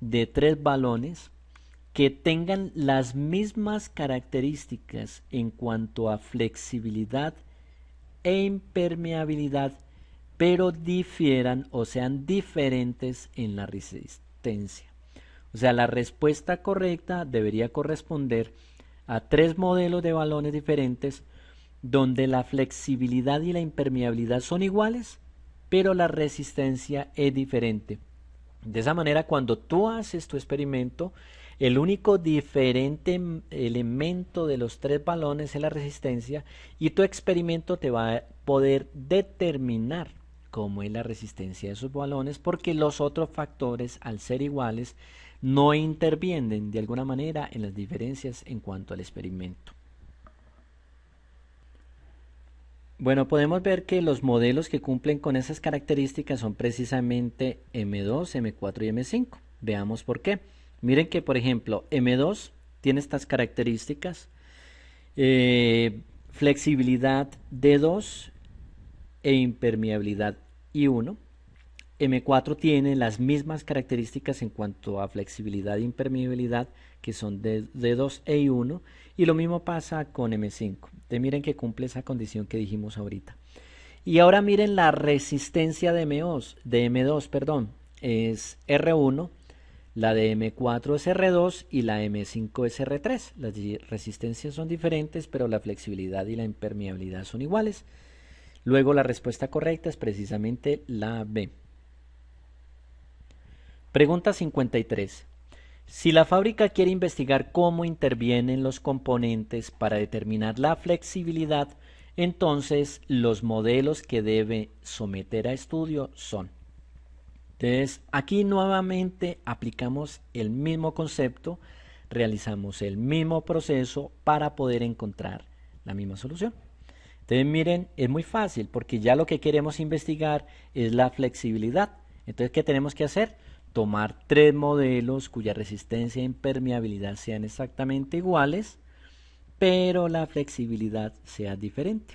Speaker 1: de 3 balones que tengan las mismas características en cuanto a flexibilidad e impermeabilidad, pero difieran o sean diferentes en la resistencia. O sea, la respuesta correcta debería corresponder a 3 modelos de balones diferentes donde la flexibilidad y la impermeabilidad son iguales, pero la resistencia es diferente. De esa manera, cuando tú haces tu experimento, el único diferente elemento de los 3 balones es la resistencia, y tu experimento te va a poder determinar cómo es la resistencia de esos balones, porque los otros factores, al ser iguales, no intervienen de alguna manera en las diferencias en cuanto al experimento. Bueno, podemos ver que los modelos que cumplen con esas características son precisamente M2, M4 y M5. Veamos por qué. Miren que, por ejemplo, M2 tiene estas características: flexibilidad D2 e impermeabilidad I1. M4 tiene las mismas características en cuanto a flexibilidad e impermeabilidad, que son de D2 e I1, y lo mismo pasa con M5. Entonces miren que cumple esa condición que dijimos ahorita. Y ahora miren la resistencia de M2, perdón, es R1, la de M4 es R2 y la M5 es R3. Las resistencias son diferentes, pero la flexibilidad y la impermeabilidad son iguales. Luego la respuesta correcta es precisamente la B. Pregunta 53. Si la fábrica quiere investigar cómo intervienen los componentes para determinar la flexibilidad, entonces los modelos que debe someter a estudio son. Entonces, aquí nuevamente aplicamos el mismo concepto, realizamos el mismo proceso para poder encontrar la misma solución. Entonces, miren, es muy fácil porque ya lo que queremos investigar es la flexibilidad. Entonces, ¿qué tenemos que hacer? Tomar 3 modelos cuya resistencia e impermeabilidad sean exactamente iguales, pero la flexibilidad sea diferente.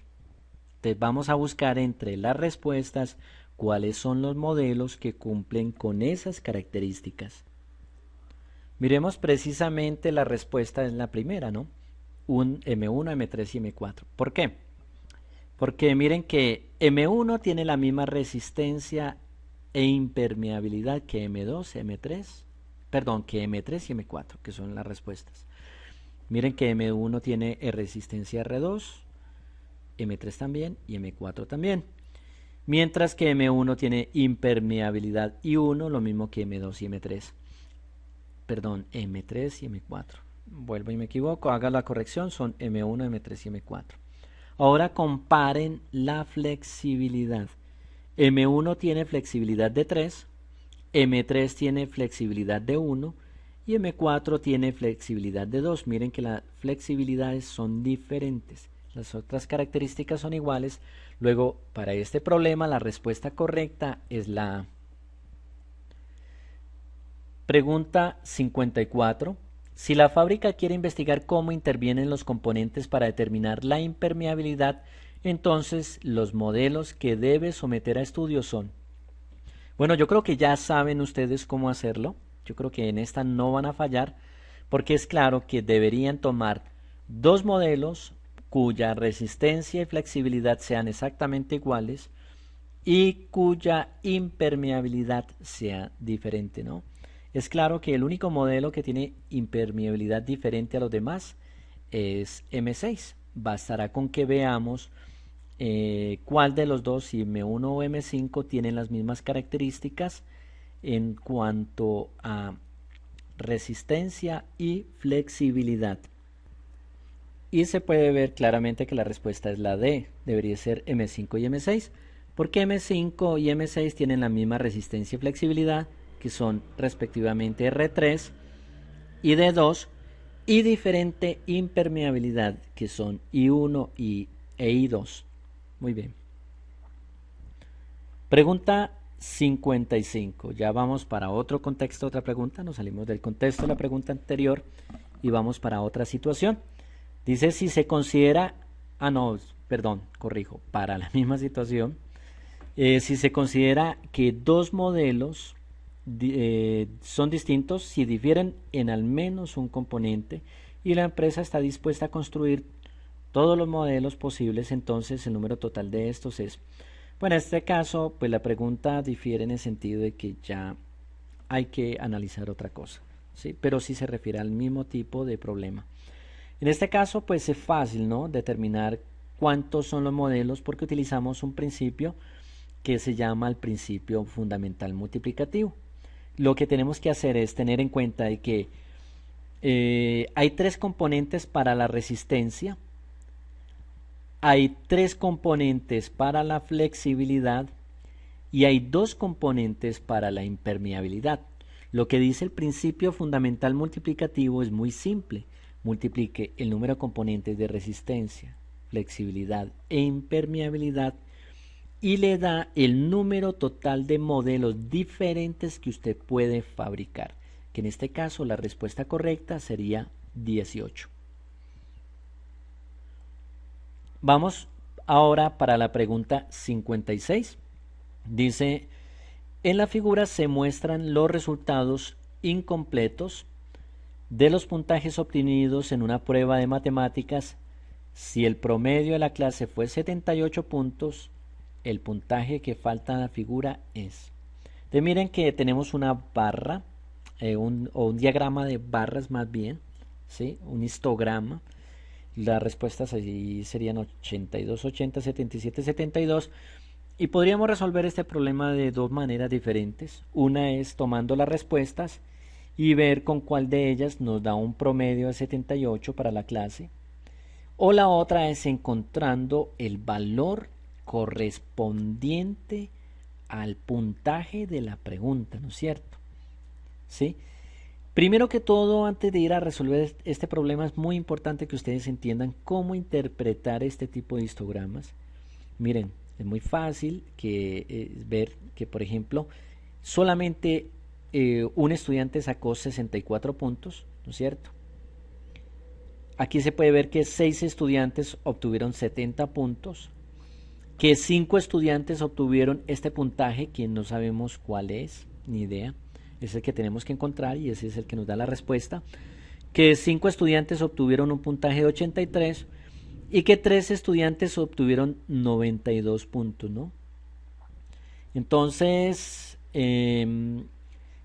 Speaker 1: Entonces vamos a buscar entre las respuestas cuáles son los modelos que cumplen con esas características. Miremos precisamente la respuesta en la primera, ¿no? Un M1, M3 y M4. ¿Por qué? Porque miren que M1 tiene la misma resistencia e impermeabilidad que M2, M3, perdón, que M3 y M4, que son las respuestas. Miren que M1 tiene resistencia R2, M3 también y M4 también. Mientras que M1 tiene impermeabilidad I1, lo mismo que M2 y M3. Perdón, M3 y M4. Vuelvo y me equivoco, haga la corrección, son M1, M3 y M4. Ahora comparen la flexibilidad. M1 tiene flexibilidad de 3, M3 tiene flexibilidad de 1 y M4 tiene flexibilidad de 2. Miren que las flexibilidades son diferentes. Las otras características son iguales. Luego, para este problema, la respuesta correcta es la A. Pregunta 54. Si la fábrica quiere investigar cómo intervienen los componentes para determinar la impermeabilidad, entonces los modelos que debe someter a estudio son. Bueno, yo creo que ya saben ustedes cómo hacerlo. Yo creo que en esta no van a fallar, porque es claro que deberían tomar 2 modelos cuya resistencia y flexibilidad sean exactamente iguales y cuya impermeabilidad sea diferente, ¿no? Es claro que el único modelo que tiene impermeabilidad diferente a los demás es M6. Bastará con que veamos cuál de los dos, si M1 o M5, tienen las mismas características en cuanto a resistencia y flexibilidad. Y se puede ver claramente que la respuesta es la D. Debería ser M5 y M6, porque M5 y M6 tienen la misma resistencia y flexibilidad, que son respectivamente R3 y D2, y diferente impermeabilidad, que son I1 e I2. Muy bien. Pregunta 55. Ya vamos para otro contexto, otra pregunta. Nos salimos del contexto de la pregunta anterior y vamos para otra situación. Dice si se considera, para la misma situación, si se considera que 2 modelos son distintos si difieren en al menos un componente y la empresa está dispuesta a construir todos los modelos posibles, entonces el número total de estos es. Bueno, en este caso, pues la pregunta difiere en el sentido de que ya hay que analizar otra cosa, ¿sí? Pero sí se refiere al mismo tipo de problema. En este caso, pues es fácil, ¿no? Determinar cuántos son los modelos porque utilizamos un principio que se llama el principio fundamental multiplicativo. Lo que tenemos que hacer es tener en cuenta de que hay tres componentes para la resistencia, hay tres componentes para la flexibilidad y hay dos componentes para la impermeabilidad. Lo que dice el principio fundamental multiplicativo es muy simple. Multiplique el número de componentes de resistencia, flexibilidad e impermeabilidad y le da el número total de modelos diferentes que usted puede fabricar, que en este caso la respuesta correcta sería 18. Vamos ahora para la pregunta 56. Dice, en la figura se muestran los resultados incompletos de los puntajes obtenidos en una prueba de matemáticas. Si el promedio de la clase fue 78 puntos, el puntaje que falta en la figura es. Entonces miren que tenemos una barra, o un diagrama de barras más bien, ¿sí? Un histograma. Las respuestas allí serían 82, 80, 77, 72. Y podríamos resolver este problema de dos maneras diferentes. Una es tomando las respuestas y ver con cuál de ellas nos da un promedio de 78 para la clase. O la otra es encontrando el valor correspondiente al puntaje de la pregunta, ¿no es cierto? ¿Sí? Primero que todo, antes de ir a resolver este problema, es muy importante que ustedes entiendan cómo interpretar este tipo de histogramas. Miren, es muy fácil ver que, por ejemplo, solamente un estudiante sacó 64 puntos, ¿no es cierto? Aquí se puede ver que 6 estudiantes obtuvieron 70 puntos, que 5 estudiantes obtuvieron este puntaje, que no sabemos cuál es, ni idea. Es el que tenemos que encontrar y ese es el que nos da la respuesta. Que 5 estudiantes obtuvieron un puntaje de 83 y que 3 estudiantes obtuvieron 92 puntos, ¿no? Entonces,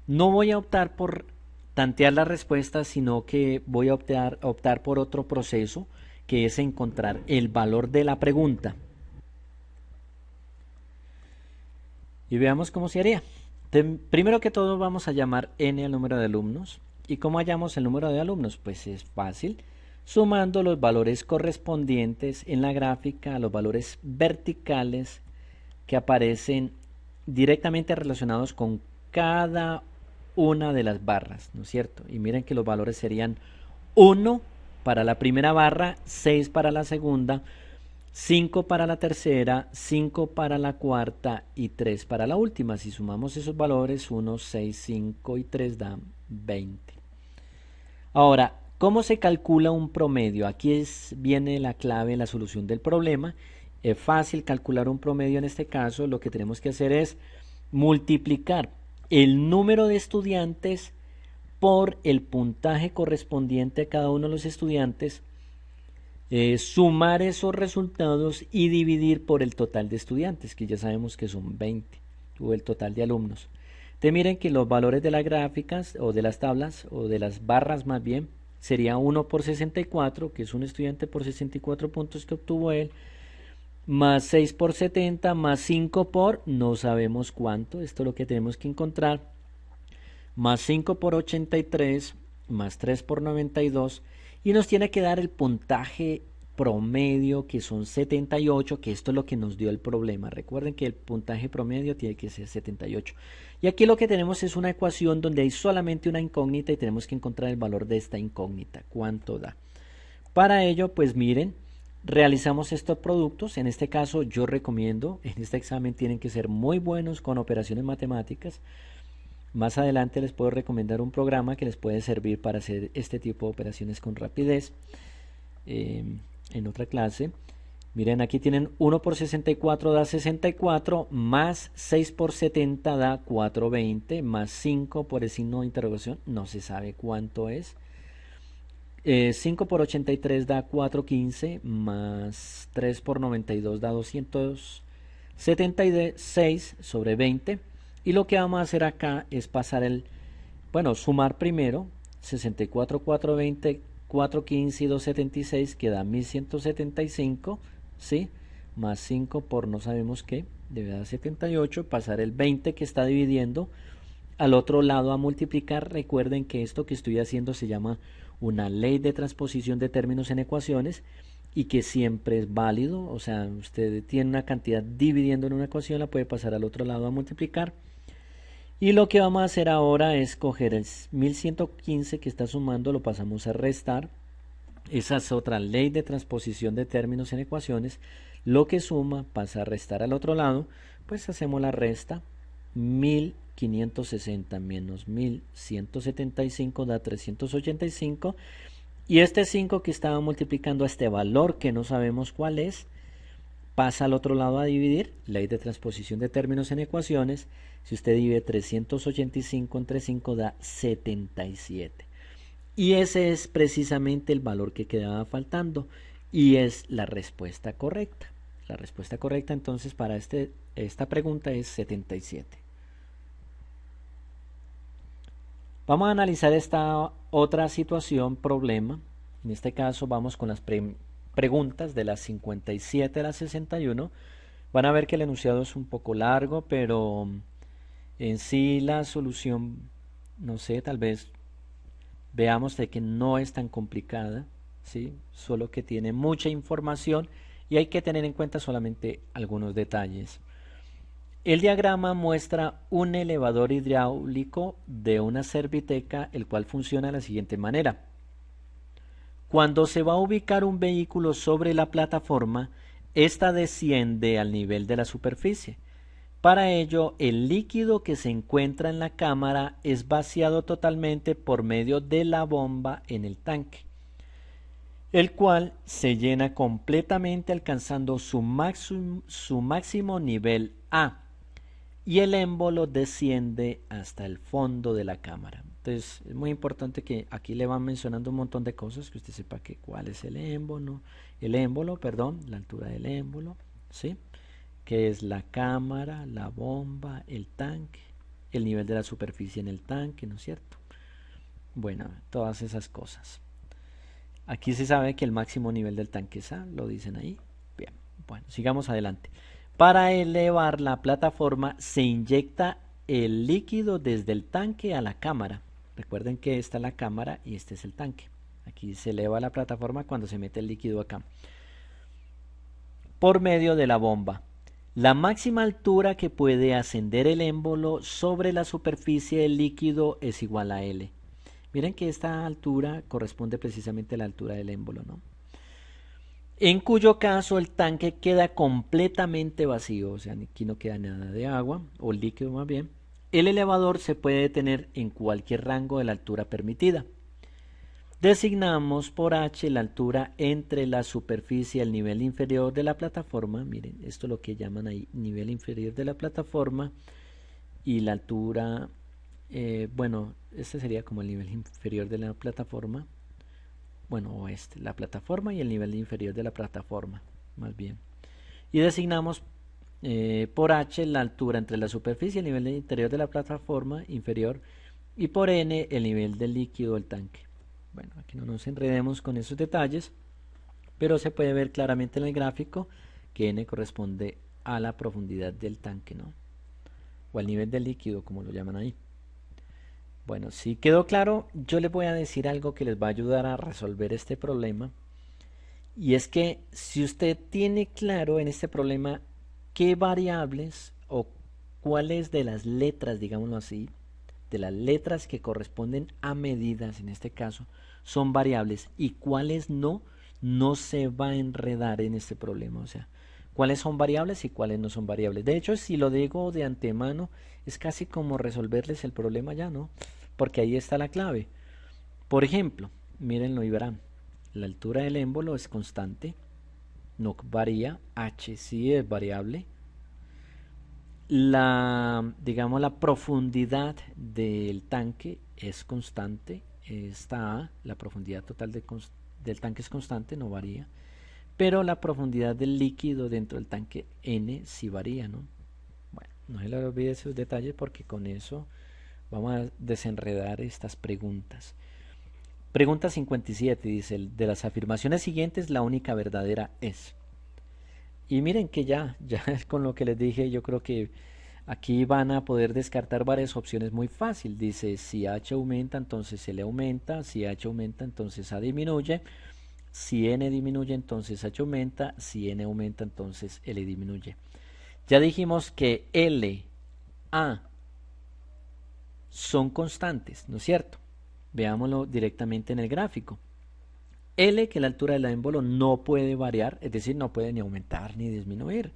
Speaker 1: no voy a optar por tantear la respuesta, sino que voy a optar por otro proceso, que es encontrar el valor de la pregunta. Y veamos cómo se haría. Primero que todo vamos a llamar n al número de alumnos. ¿Y cómo hallamos el número de alumnos? Pues es fácil, sumando los valores correspondientes en la gráfica a los valores verticales que aparecen directamente relacionados con cada una de las barras, ¿no es cierto? Y miren que los valores serían 1 para la primera barra, 6 para la segunda, 5 para la tercera, 5 para la cuarta y 3 para la última. Si sumamos esos valores, 1, 6, 5 y 3 dan 20. Ahora, ¿cómo se calcula un promedio? Aquí viene la clave en la solución del problema. Es fácil calcular un promedio en este caso. Lo que tenemos que hacer es multiplicar el número de estudiantes por el puntaje correspondiente a cada uno de los estudiantes, sumar esos resultados y dividir por el total de estudiantes, que ya sabemos que son 20, o el total de alumnos. Entonces miren que los valores de las gráficas, o de las tablas, o de las barras más bien, sería 1 por 64, que es un estudiante por 64 puntos que obtuvo él, más 6 por 70, más 5 por no sabemos cuánto, esto es lo que tenemos que encontrar, más 5 por 83, más 3 por 92, y nos tiene que dar el puntaje promedio, que son 78, que esto es lo que nos dio el problema. Recuerden que el puntaje promedio tiene que ser 78. Y aquí lo que tenemos es una ecuación donde hay solamente una incógnita y tenemos que encontrar el valor de esta incógnita, cuánto da. Para ello, pues miren, realizamos estos productos. En este caso yo recomiendo, en este examen tienen que ser muy buenos con operaciones matemáticas. Más adelante les puedo recomendar un programa que les puede servir para hacer este tipo de operaciones con rapidez en otra clase. Miren, aquí tienen 1 por 64 da 64, más 6 por 70 da 420, más 5 por el signo de interrogación, no se sabe cuánto es. 5 por 83 da 415, más 3 por 92 da 200. 76 sobre 20. Y lo que vamos a hacer acá es pasar sumar primero 64, 420, 415 y 276, que da 1175, ¿sí? Más 5 por no sabemos qué, debe dar 78, pasar el 20 que está dividiendo al otro lado a multiplicar. Recuerden que esto que estoy haciendo se llama una ley de transposición de términos en ecuaciones y que siempre es válido. O sea, usted tiene una cantidad dividiendo en una ecuación, la puede pasar al otro lado a multiplicar. Y lo que vamos a hacer ahora es coger el 1115 que está sumando, lo pasamos a restar. Esa es otra ley de transposición de términos en ecuaciones. Lo que suma pasa a restar al otro lado, pues hacemos la resta. 1560 menos 1175 da 385. Y este 5 que estaba multiplicando a este valor que no sabemos cuál es, pasa al otro lado a dividir, ley de transposición de términos en ecuaciones. Si usted divide 385 entre 5 da 77. Y ese es precisamente el valor que quedaba faltando y es la respuesta correcta. La respuesta correcta entonces para esta pregunta es 77. Vamos a analizar esta otra situación, problema. En este caso vamos con las preguntas de las 57 a las 61. Van a ver que el enunciado es un poco largo, pero en sí la solución, no sé, tal vez veamos de que no es tan complicada, ¿sí? Solo que tiene mucha información y hay que tener en cuenta solamente algunos detalles. El diagrama muestra un elevador hidráulico de una serviteca, el cual funciona de la siguiente manera. Cuando se va a ubicar un vehículo sobre la plataforma, ésta desciende al nivel de la superficie. Para ello, el líquido que se encuentra en la cámara es vaciado totalmente por medio de la bomba en el tanque, el cual se llena completamente alcanzando su máximo nivel A, y el émbolo desciende hasta el fondo de la cámara. Entonces es muy importante que aquí le van mencionando un montón de cosas, que usted sepa que cuál es el émbolo, la altura del émbolo, ¿sí? Que es la cámara, la bomba, el tanque, el nivel de la superficie en el tanque, ¿no es cierto? Bueno, todas esas cosas. Aquí se sabe que el máximo nivel del tanque es A, lo dicen ahí. Bien, bueno, sigamos adelante. Para elevar la plataforma se inyecta el líquido desde el tanque a la cámara. Recuerden que esta es la cámara y este es el tanque. Aquí se eleva la plataforma cuando se mete el líquido acá, por medio de la bomba. La máxima altura que puede ascender el émbolo sobre la superficie del líquido es igual a L. Miren que esta altura corresponde precisamente a la altura del émbolo, ¿no? En cuyo caso el tanque queda completamente vacío, o sea, aquí no queda nada de agua, o líquido más bien. El elevador se puede detener en cualquier rango de la altura permitida. Designamos por H la altura entre la superficie y el nivel inferior de la plataforma. Miren, esto es lo que llaman ahí nivel inferior de la plataforma, y la altura, este sería como el nivel inferior de la plataforma. Bueno, la plataforma y el nivel inferior de la plataforma, más bien. Y designamos por H la altura entre la superficie y el nivel interior de la plataforma inferior, y por N el nivel del líquido del tanque. Bueno, aquí no nos enredemos con esos detalles, pero se puede ver claramente en el gráfico que N corresponde a la profundidad del tanque, ¿no? O al nivel del líquido, como lo llaman ahí. Bueno, si quedó claro, yo les voy a decir algo que les va a ayudar a resolver este problema. Y es que si usted tiene claro en este problema qué variables o cuáles de las letras, digámoslo así, de las letras que corresponden a medidas, en este caso, son variables y cuáles no, no se va a enredar en este problema. O sea, cuáles son variables y cuáles no son variables. De hecho, si lo digo de antemano, es casi como resolverles el problema ya, ¿no? Porque ahí está la clave. Por ejemplo, mírenlo y verán. La altura del émbolo es constante, no varía. H sí es variable. Digamos, la profundidad del tanque es constante. Esta A, la profundidad total del tanque es constante, no varía. pero la profundidad del líquido dentro del tanque N sí varía, ¿no? Bueno, no se le olvide esos detalles porque con eso vamos a desenredar estas preguntas. Pregunta 57 dice, de las afirmaciones siguientes la única verdadera es. Y miren que ya con lo que les dije, yo creo que aquí van a poder descartar varias opciones muy fácil. Dice, si H aumenta, entonces L aumenta. Si H aumenta, entonces A disminuye. Si N disminuye, entonces H aumenta. Si N aumenta, entonces L disminuye. Ya dijimos que L, A son constantes, ¿no es cierto? Veámoslo directamente en el gráfico. L, que es la altura del émbolo, no puede variar, es decir, no puede ni aumentar ni disminuir.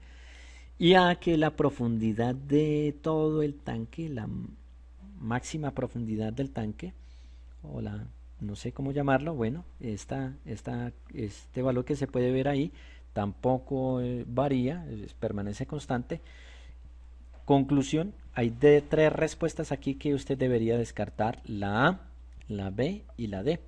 Speaker 1: Y A, que la profundidad de todo el tanque, la máxima profundidad del tanque, o la, no sé cómo llamarlo, bueno, este valor que se puede ver ahí tampoco varía, permanece constante. Conclusión, hay tres respuestas aquí que usted debería descartar, la A, la B y la D,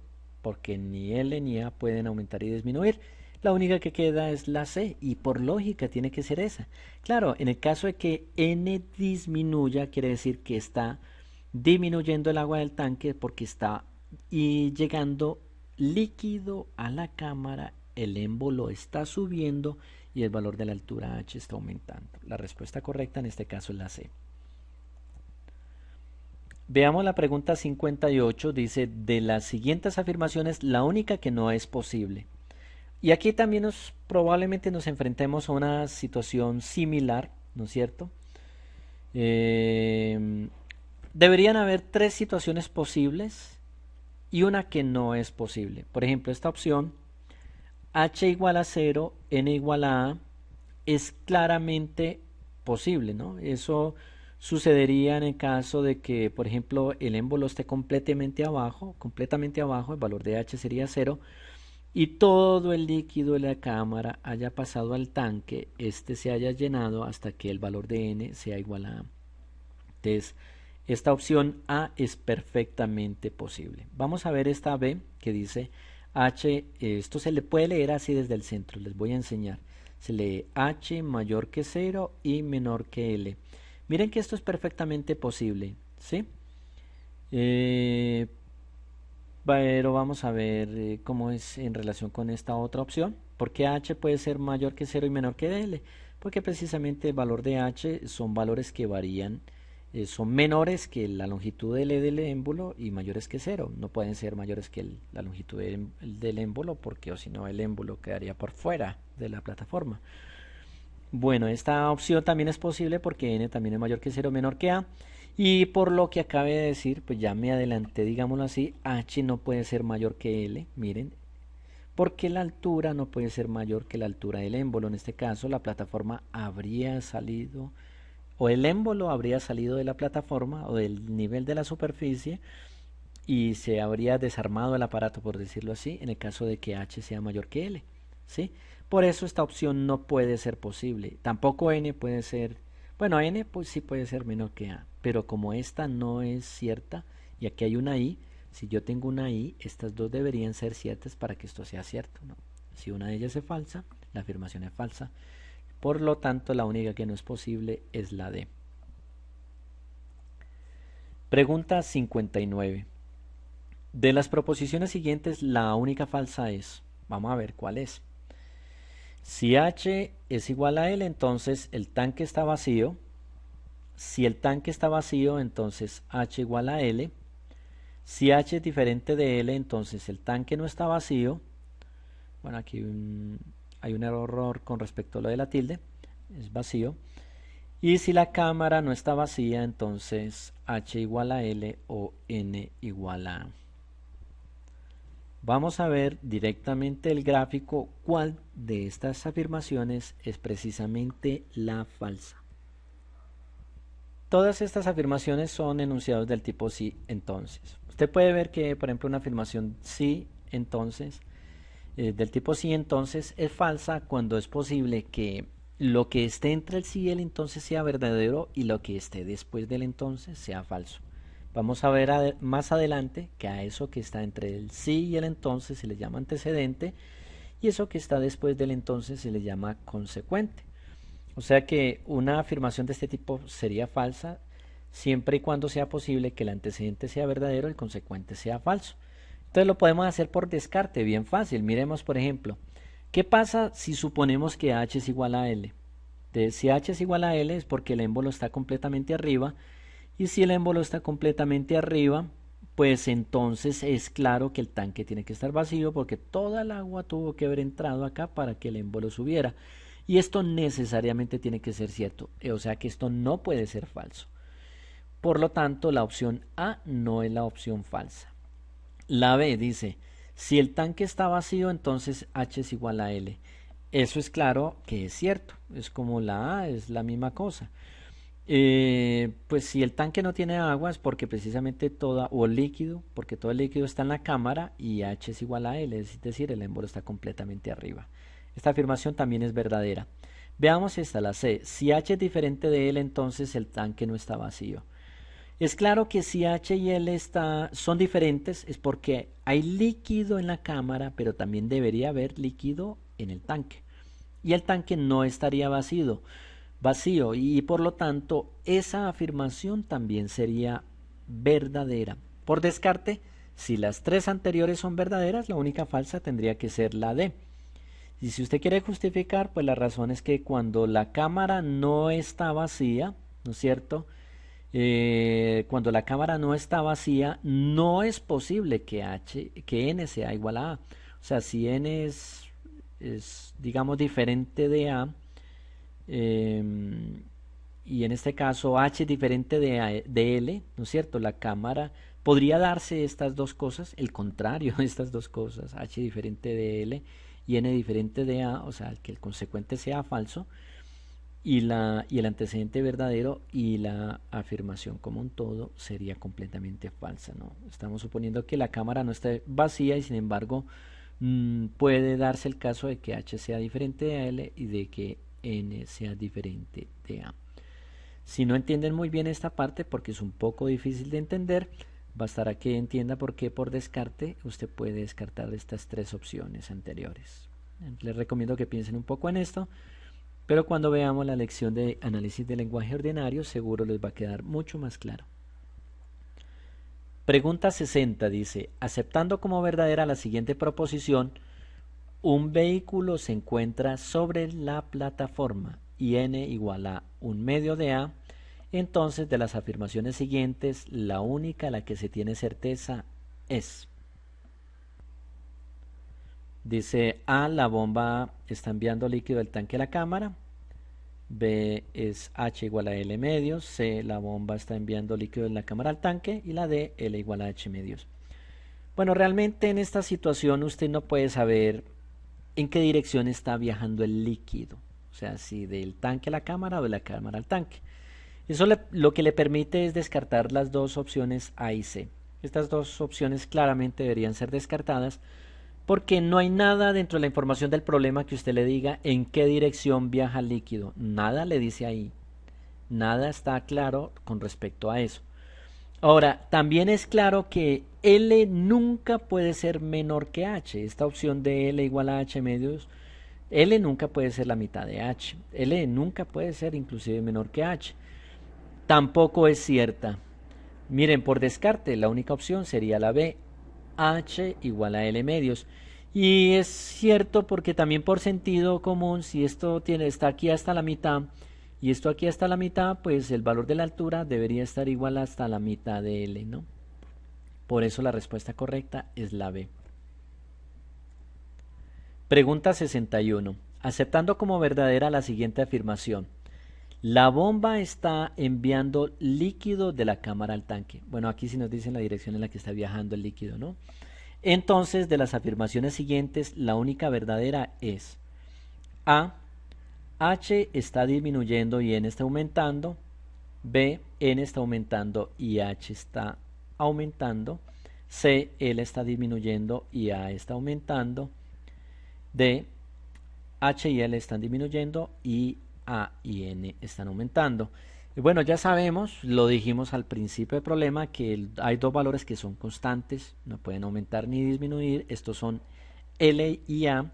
Speaker 1: porque ni L ni A pueden aumentar y disminuir. La única que queda es la C y por lógica tiene que ser esa. Claro, en el caso de que N disminuya, quiere decir que está disminuyendo el agua del tanque porque está llegando líquido a la cámara, el émbolo está subiendo y el valor de la altura H está aumentando. La respuesta correcta en este caso es la C. Veamos la pregunta 58, dice, de las siguientes afirmaciones, la única que no es posible. Y aquí también probablemente nos enfrentemos a una situación similar, ¿no es cierto? Deberían haber tres situaciones posibles y una que no es posible. Por ejemplo, esta opción, H igual a 0, N igual a A, es claramente posible, ¿no? Eso sucedería en el caso de que, por ejemplo, el émbolo esté completamente abajo, el valor de H sería 0, y todo el líquido de la cámara haya pasado al tanque, este se haya llenado hasta que el valor de N sea igual a A. Entonces, esta opción A es perfectamente posible. Vamos a ver esta B que dice H, esto se le puede leer así desde el centro, les voy a enseñar. Se lee H mayor que 0 y menor que L. Miren que esto es perfectamente posible, ¿sí? Pero vamos a ver cómo es en relación con esta otra opción. ¿Por qué H puede ser mayor que 0 y menor que L? Porque precisamente el valor de H son valores que varían, son menores que la longitud L del émbolo y mayores que 0. No pueden ser mayores que la longitud del émbolo porque o si no el émbolo quedaría por fuera de la plataforma. Bueno, esta opción también es posible porque N también es mayor que 0, menor que A. Y por lo que acabé de decir, pues ya me adelanté, digámoslo así, H no puede ser mayor que L, miren, porque la altura no puede ser mayor que la altura del émbolo. En este caso, la plataforma habría salido, o el émbolo habría salido de la plataforma o del nivel de la superficie y se habría desarmado el aparato, por decirlo así, en el caso de que H sea mayor que L, ¿sí? Por eso esta opción no puede ser posible. Tampoco N puede ser, bueno, N pues sí puede ser menor que A, pero como esta no es cierta y aquí hay una I, si yo tengo una I, estas dos deberían ser ciertas para que esto sea cierto, ¿no? Si una de ellas es falsa, la afirmación es falsa. Por lo tanto, la única que no es posible es la D. Pregunta 59. De las proposiciones siguientes, la única falsa es, vamos a ver cuál es. Si H es igual a L, entonces el tanque está vacío. Si el tanque está vacío, entonces H igual a L. Si H es diferente de L, entonces el tanque no está vacío. Bueno, aquí hay un error con respecto a lo de la tilde. Es vacío. Y si la cámara no está vacía, entonces H igual a L o N igual a A. Vamos a ver directamente el gráfico cuál de estas afirmaciones es precisamente la falsa. Todas estas afirmaciones son enunciados del tipo sí, entonces. Usted puede ver que, por ejemplo, una afirmación sí, entonces, del tipo sí, entonces, es falsa cuando es posible que lo que esté entre el sí y el entonces sea verdadero y lo que esté después del entonces sea falso. Vamos a ver más adelante que a eso que está entre el sí y el entonces se le llama antecedente y eso que está después del entonces se le llama consecuente. O sea que una afirmación de este tipo sería falsa siempre y cuando sea posible que el antecedente sea verdadero y el consecuente sea falso. Entonces lo podemos hacer por descarte, bien fácil. Miremos, por ejemplo, ¿qué pasa si suponemos que h es igual a L? Entonces, si h es igual a L es porque el émbolo está completamente arriba, y si el émbolo está completamente arriba, pues entonces es claro que el tanque tiene que estar vacío porque toda el agua tuvo que haber entrado acá para que el émbolo subiera. Y esto necesariamente tiene que ser cierto, o sea que esto no puede ser falso. Por lo tanto, la opción A no es la opción falsa. La B dice, si el tanque está vacío, entonces H es igual a L. Eso es claro que es cierto, es como la A, es la misma cosa. Pues si el tanque no tiene agua es porque precisamente o líquido, porque todo el líquido está en la cámara y H es igual a L, es decir, el émbolo está completamente arriba. Esta afirmación también es verdadera. Veamos esta, la C. Si H es diferente de L, entonces el tanque no está vacío. Es claro que si H y L son diferentes es porque hay líquido en la cámara, pero también debería haber líquido en el tanque. Y el tanque no estaría vacío y por lo tanto esa afirmación también sería verdadera. Por descarte, si las tres anteriores son verdaderas, la única falsa tendría que ser la D. Y si usted quiere justificar, pues la razón es que cuando la cámara no está vacía, ¿no es cierto? Cuando la cámara no está vacía, no es posible que n sea igual a A. O sea, si n es digamos, diferente de A, y en este caso h es diferente de L, ¿no es cierto? La cámara podría darse estas dos cosas, el contrario de estas dos cosas, h diferente de L y n diferente de A, o sea, que el consecuente sea falso y el antecedente verdadero y la afirmación como un todo sería completamente falsa, ¿no? Estamos suponiendo que la cámara no está vacía y sin embargo puede darse el caso de que h sea diferente de L y de que n sea diferente de A. Si no entienden muy bien esta parte, porque es un poco difícil de entender, bastará que entienda por qué por descarte usted puede descartar estas tres opciones anteriores. Les recomiendo que piensen un poco en esto, pero cuando veamos la lección de análisis de lenguaje ordinario seguro les va a quedar mucho más claro. Pregunta 60 dice, aceptando como verdadera la siguiente proposición, un vehículo se encuentra sobre la plataforma y n igual a un medio de A, entonces de las afirmaciones siguientes, la única a la que se tiene certeza es. Dice A, la bomba está enviando líquido del tanque a la cámara. B es H igual a L medios. C, la bomba está enviando líquido de la cámara al tanque. Y la D, L igual a H medios. Bueno, realmente en esta situación usted no puede saber en qué dirección está viajando el líquido. O sea, si del tanque a la cámara o de la cámara al tanque. Eso lo que le permite es descartar las dos opciones A y C. Estas dos opciones claramente deberían ser descartadas porque no hay nada dentro de la información del problema que usted le diga en qué dirección viaja el líquido. Nada le dice ahí. Nada está claro con respecto a eso. Ahora, también es claro que L nunca puede ser menor que H. Esta opción de L igual a H medios, L nunca puede ser la mitad de H. L nunca puede ser inclusive menor que H. Tampoco es cierta. Miren, por descarte, la única opción sería la B, H igual a L medios. Y es cierto porque también por sentido común, si esto está aquí hasta la mitad y esto aquí hasta la mitad, pues el valor de la altura debería estar igual hasta la mitad de L, ¿no? Por eso la respuesta correcta es la B. Pregunta 61. Aceptando como verdadera la siguiente afirmación. La bomba está enviando líquido de la cámara al tanque. Bueno, aquí sí nos dicen la dirección en la que está viajando el líquido, ¿no? Entonces, de las afirmaciones siguientes, la única verdadera es A, H está disminuyendo y N está aumentando. B, N está aumentando y H está aumentando. C, L está disminuyendo y A está aumentando. D, H y L están disminuyendo y A y N están aumentando. Y bueno, ya sabemos, lo dijimos al principio del problema, que hay dos valores que son constantes, no pueden aumentar ni disminuir. Estos son L y A.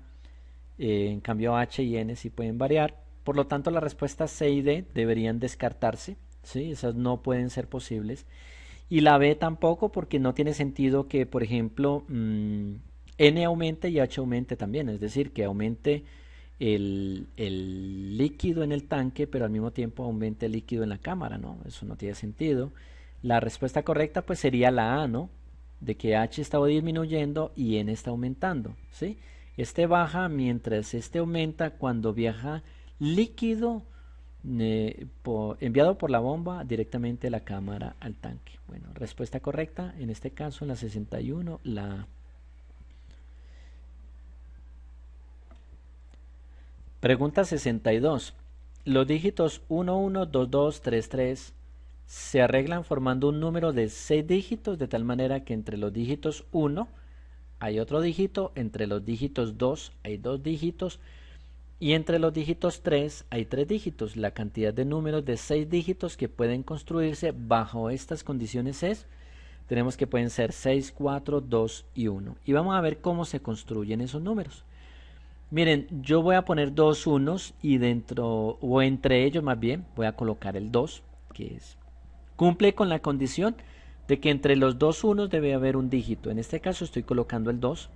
Speaker 1: En cambio h y n sí pueden variar. Por lo tanto, las respuestas C y D deberían descartarse, ¿sí? Esas no pueden ser posibles. Y la B tampoco, porque no tiene sentido que, por ejemplo, N aumente y H aumente también. Es decir, que aumente el líquido en el tanque, pero al mismo tiempo aumente el líquido en la cámara, ¿no? Eso no tiene sentido. La respuesta correcta pues sería la A, ¿no? De que H está disminuyendo y N está aumentando, ¿sí? Este baja mientras este aumenta cuando viaja líquido enviado por la bomba directamente de la cámara al tanque. Bueno, respuesta correcta, en este caso en la 61, la A. Pregunta 62. Los dígitos 1, 1, 2, 2, 3, 3 se arreglan formando un número de 6 dígitos de tal manera que entre los dígitos 1 hay otro dígito, entre los dígitos 2 hay 2 dígitos y entre los dígitos 3 hay 3 dígitos. La cantidad de números de 6 dígitos que pueden construirse bajo estas condiciones es, tenemos que pueden ser 6, 4, 2 y 1. Y vamos a ver cómo se construyen esos números. Miren, yo voy a poner dos unos y dentro, o entre ellos más bien, voy a colocar el 2, que cumple con la condición de que entre los dos unos debe haber un dígito. En este caso estoy colocando el 2.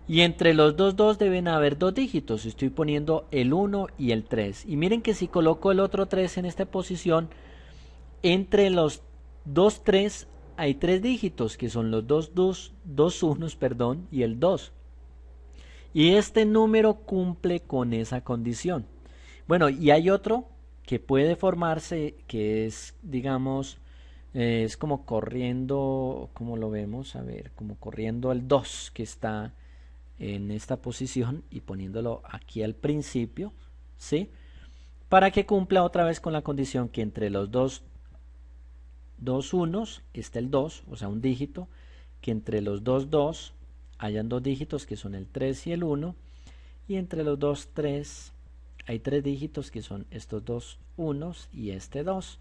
Speaker 1: Y entre los dos deben haber dos dígitos. Estoy poniendo el 1 y el 3. Y miren que si coloco el otro 3 en esta posición, entre los 2, 3 hay 3 dígitos, que son los dos unos, perdón, y el 2. Y este número cumple con esa condición. Bueno, y hay otro que puede formarse, que es, digamos, es como corriendo, ¿cómo lo vemos? A ver, como corriendo el 2 que está en esta posición y poniéndolo aquí al principio, ¿sí? Para que cumpla otra vez con la condición que entre los dos unos está el 2, o sea, un dígito, que entre los dos hayan dos dígitos que son el 3 y el 1, y entre los 2, 3 hay 3 dígitos que son estos dos unos y este 2.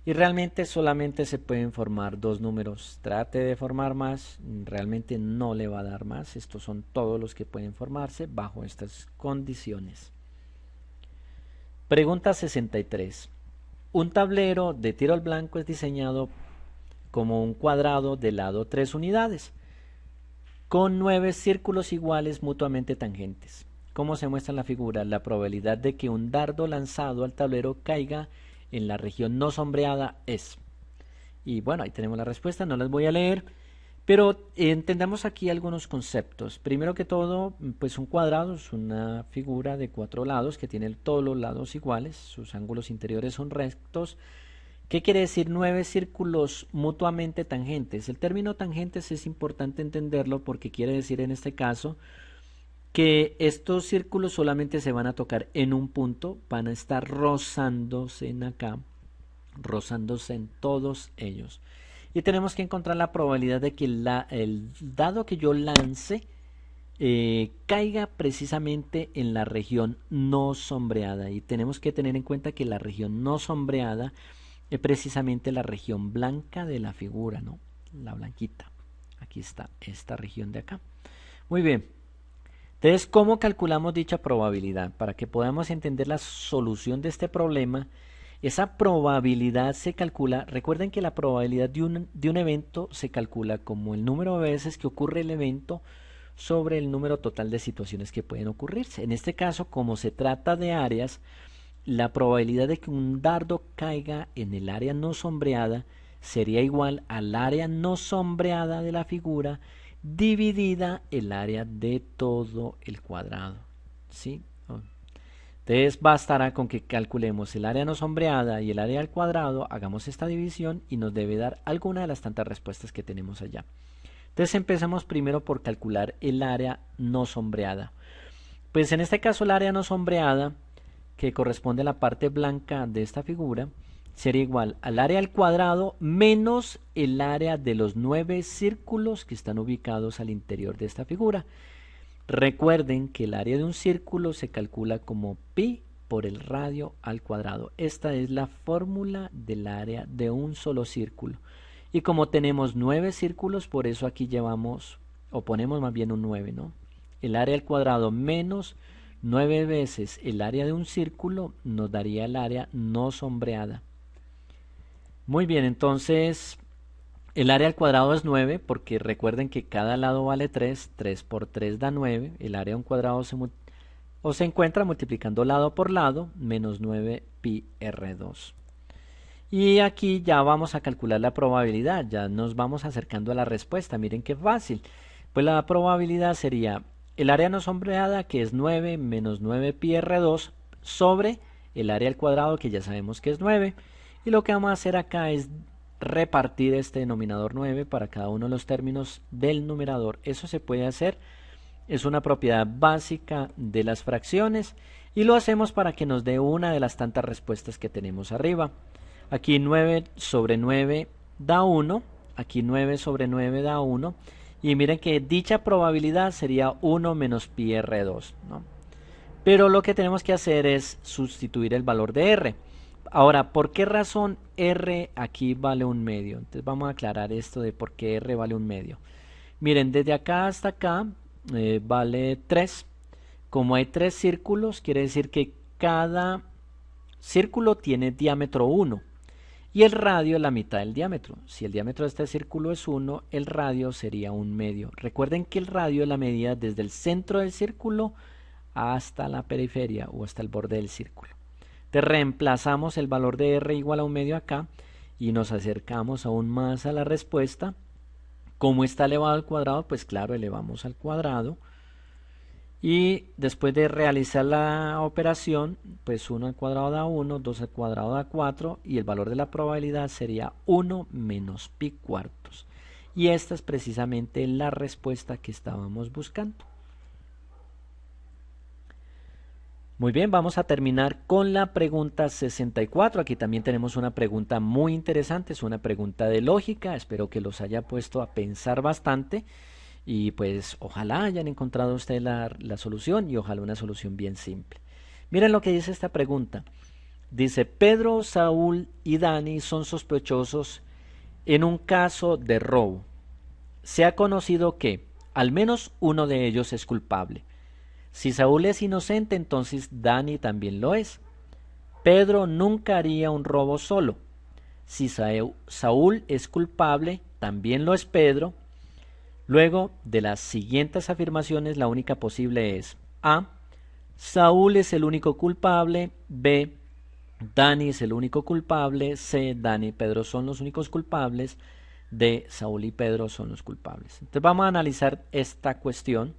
Speaker 1: Y realmente solamente se pueden formar dos números. Trate de formar más, realmente no le va a dar más. Estos son todos los que pueden formarse bajo estas condiciones. Pregunta 63. Un tablero de tiro al blanco es diseñado como un cuadrado de lado 3 unidades, con 9 círculos iguales mutuamente tangentes. ¿Cómo se muestra en la figura? La probabilidad de que un dardo lanzado al tablero caiga en la región no sombreada es. Y bueno, ahí tenemos la respuesta, no las voy a leer, pero entendamos aquí algunos conceptos. Primero que todo, pues un cuadrado es una figura de 4 lados que tiene todos los lados iguales, sus ángulos interiores son rectos. ¿Qué quiere decir 9 círculos mutuamente tangentes? El término tangentes es importante entenderlo porque quiere decir en este caso que estos círculos solamente se van a tocar en un punto, van a estar rozándose en acá, rozándose en todos ellos. Y tenemos que encontrar la probabilidad de que el dado que yo lance caiga precisamente en la región no sombreada. Y tenemos que tener en cuenta que la región no sombreada es precisamente la región blanca de la figura, ¿no? La blanquita. Aquí está esta región de acá. Muy bien. Entonces, ¿cómo calculamos dicha probabilidad? Para que podamos entender la solución de este problema, esa probabilidad se calcula, recuerden que la probabilidad de un evento se calcula como el número de veces que ocurre el evento sobre el número total de situaciones que pueden ocurrirse. En este caso, como se trata de áreas, la probabilidad de que un dardo caiga en el área no sombreada sería igual al área no sombreada de la figura dividida el área de todo el cuadrado, ¿sí? Entonces bastará con que calculemos el área no sombreada y el área al cuadrado, hagamos esta división y nos debe dar alguna de las tantas respuestas que tenemos allá. Entonces empezamos primero por calcular el área no sombreada. Pues en este caso el área no sombreada, que corresponde a la parte blanca de esta figura, sería igual al área al cuadrado menos el área de los 9 círculos que están ubicados al interior de esta figura. Recuerden que el área de un círculo se calcula como pi por el radio al cuadrado. Esta es la fórmula del área de un solo círculo. Y como tenemos 9 círculos, por eso aquí llevamos, o ponemos más bien un 9, ¿no? el área al cuadrado menos 9 veces el área de un círculo nos daría el área no sombreada. Muy bien, entonces el área al cuadrado es 9 porque recuerden que cada lado vale 3, 3 por 3 da 9, el área de un cuadrado se encuentra multiplicando lado por lado, menos 9 pi r2. Y aquí ya vamos a calcular la probabilidad, ya nos vamos acercando a la respuesta, miren qué fácil. Pues la probabilidad sería el área no sombreada, que es 9 menos 9 pi r2, sobre el área al cuadrado, que ya sabemos que es 9. Y lo que vamos a hacer acá es repartir este denominador 9 para cada uno de los términos del numerador. Eso se puede hacer, es una propiedad básica de las fracciones y lo hacemos para que nos dé una de las tantas respuestas que tenemos arriba. Aquí 9 sobre 9 da 1, aquí 9 sobre 9 da 1 y miren que dicha probabilidad sería 1 menos pi r2, ¿no? Pero lo que tenemos que hacer es sustituir el valor de r. Ahora, ¿por qué razón r aquí vale 1/2? Entonces vamos a aclarar esto de por qué r vale 1/2. Miren, desde acá hasta acá vale 3. Como hay 3 círculos, quiere decir que cada círculo tiene diámetro 1 y el radio es la mitad del diámetro. Si el diámetro de este círculo es 1, el radio sería 1/2. Recuerden que el radio es la medida desde el centro del círculo hasta la periferia o hasta el borde del círculo. Entonces reemplazamos el valor de r igual a 1/2 acá y nos acercamos aún más a la respuesta. Como está elevado al cuadrado, pues claro, elevamos al cuadrado. Y después de realizar la operación, pues 1 al cuadrado da 1, 2 al cuadrado da 4 y el valor de la probabilidad sería 1 menos pi cuartos. Y esta es precisamente la respuesta que estábamos buscando. Muy bien, vamos a terminar con la pregunta 64. Aquí también tenemos una pregunta muy interesante, es una pregunta de lógica. Espero que los haya puesto a pensar bastante y pues ojalá hayan encontrado ustedes la solución y ojalá una solución bien simple. Miren lo que dice esta pregunta. Dice, Pedro, Saúl y Dani son sospechosos en un caso de robo. Se ha conocido que al menos uno de ellos es culpable. Si Saúl es inocente, entonces Dani también lo es. Pedro nunca haría un robo solo. Si Saúl es culpable, también lo es Pedro. Luego de las siguientes afirmaciones, la única posible es A. Saúl es el único culpable. B. Dani es el único culpable. C. Dani y Pedro son los únicos culpables. D. Saúl y Pedro son los culpables. Entonces vamos a analizar esta cuestión.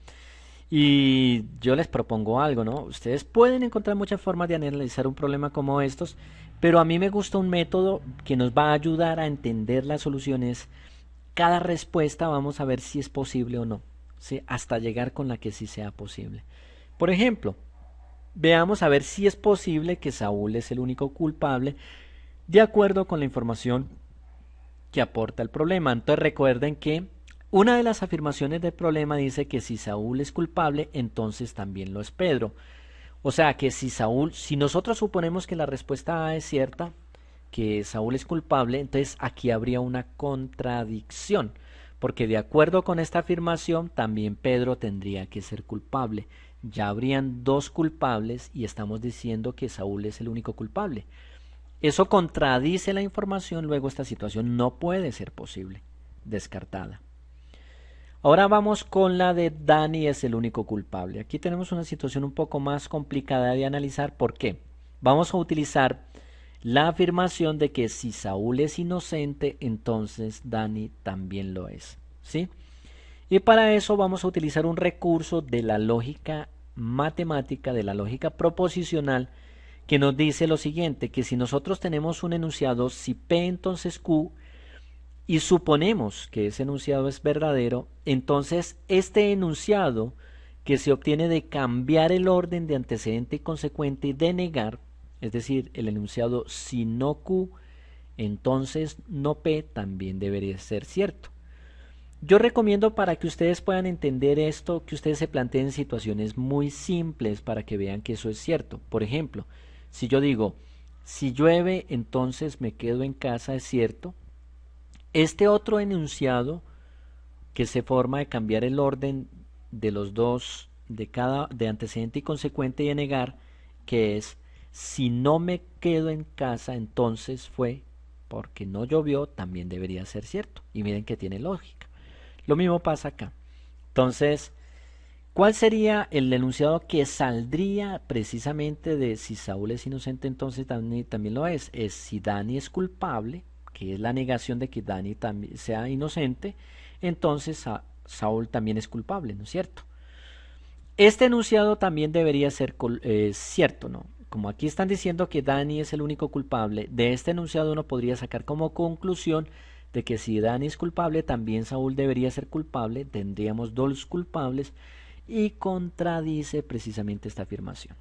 Speaker 1: Y yo les propongo algo, ¿no? Ustedes pueden encontrar muchas formas de analizar un problema como estos, pero a mí me gusta un método que nos va a ayudar a entender las soluciones. Cada respuesta vamos a ver si es posible o no, ¿sí? Hasta llegar con la que sí sea posible. Por ejemplo, veamos a ver si es posible que Saúl es el único culpable de acuerdo con la información que aporta el problema. Entonces recuerden que una de las afirmaciones del problema dice que si Saúl es culpable, entonces también lo es Pedro. O sea que si nosotros suponemos que la respuesta A es cierta, que Saúl es culpable, entonces aquí habría una contradicción, porque de acuerdo con esta afirmación, también Pedro tendría que ser culpable. Ya habrían dos culpables y estamos diciendo que Saúl es el único culpable. Eso contradice la información, luego esta situación no puede ser posible, descartada. Ahora vamos con la de Dani es el único culpable. Aquí tenemos una situación un poco más complicada de analizar. ¿Por qué? Vamos a utilizar la afirmación de que si Saúl es inocente, entonces Dani también lo es, ¿sí? Y para eso vamos a utilizar un recurso de la lógica matemática, de la lógica proposicional, que nos dice lo siguiente, que si nosotros tenemos un enunciado, si P entonces Q, y suponemos que ese enunciado es verdadero, entonces este enunciado que se obtiene de cambiar el orden de antecedente y consecuente y de negar, es decir, el enunciado si no Q, entonces no P también debería ser cierto. Yo recomiendo para que ustedes puedan entender esto, que ustedes se planteen situaciones muy simples para que vean que eso es cierto. Por ejemplo, si yo digo, si llueve, entonces me quedo en casa, es cierto. Este otro enunciado que se forma de cambiar el orden de los dos de antecedente y consecuente y de negar, que es, si no me quedo en casa, entonces fue porque no llovió, también debería ser cierto. Y miren que tiene lógica. Lo mismo pasa acá. Entonces, ¿cuál sería el enunciado que saldría precisamente de si Saúl es inocente, entonces también lo es? Es si Dani es culpable, que es la negación de que Dani también sea inocente, entonces Saúl también es culpable, ¿no es cierto? Este enunciado también debería ser cierto, ¿no? Como aquí están diciendo que Dani es el único culpable, de este enunciado uno podría sacar como conclusión de que si Dani es culpable, también Saúl debería ser culpable, tendríamos dos culpables, y contradice precisamente esta afirmación.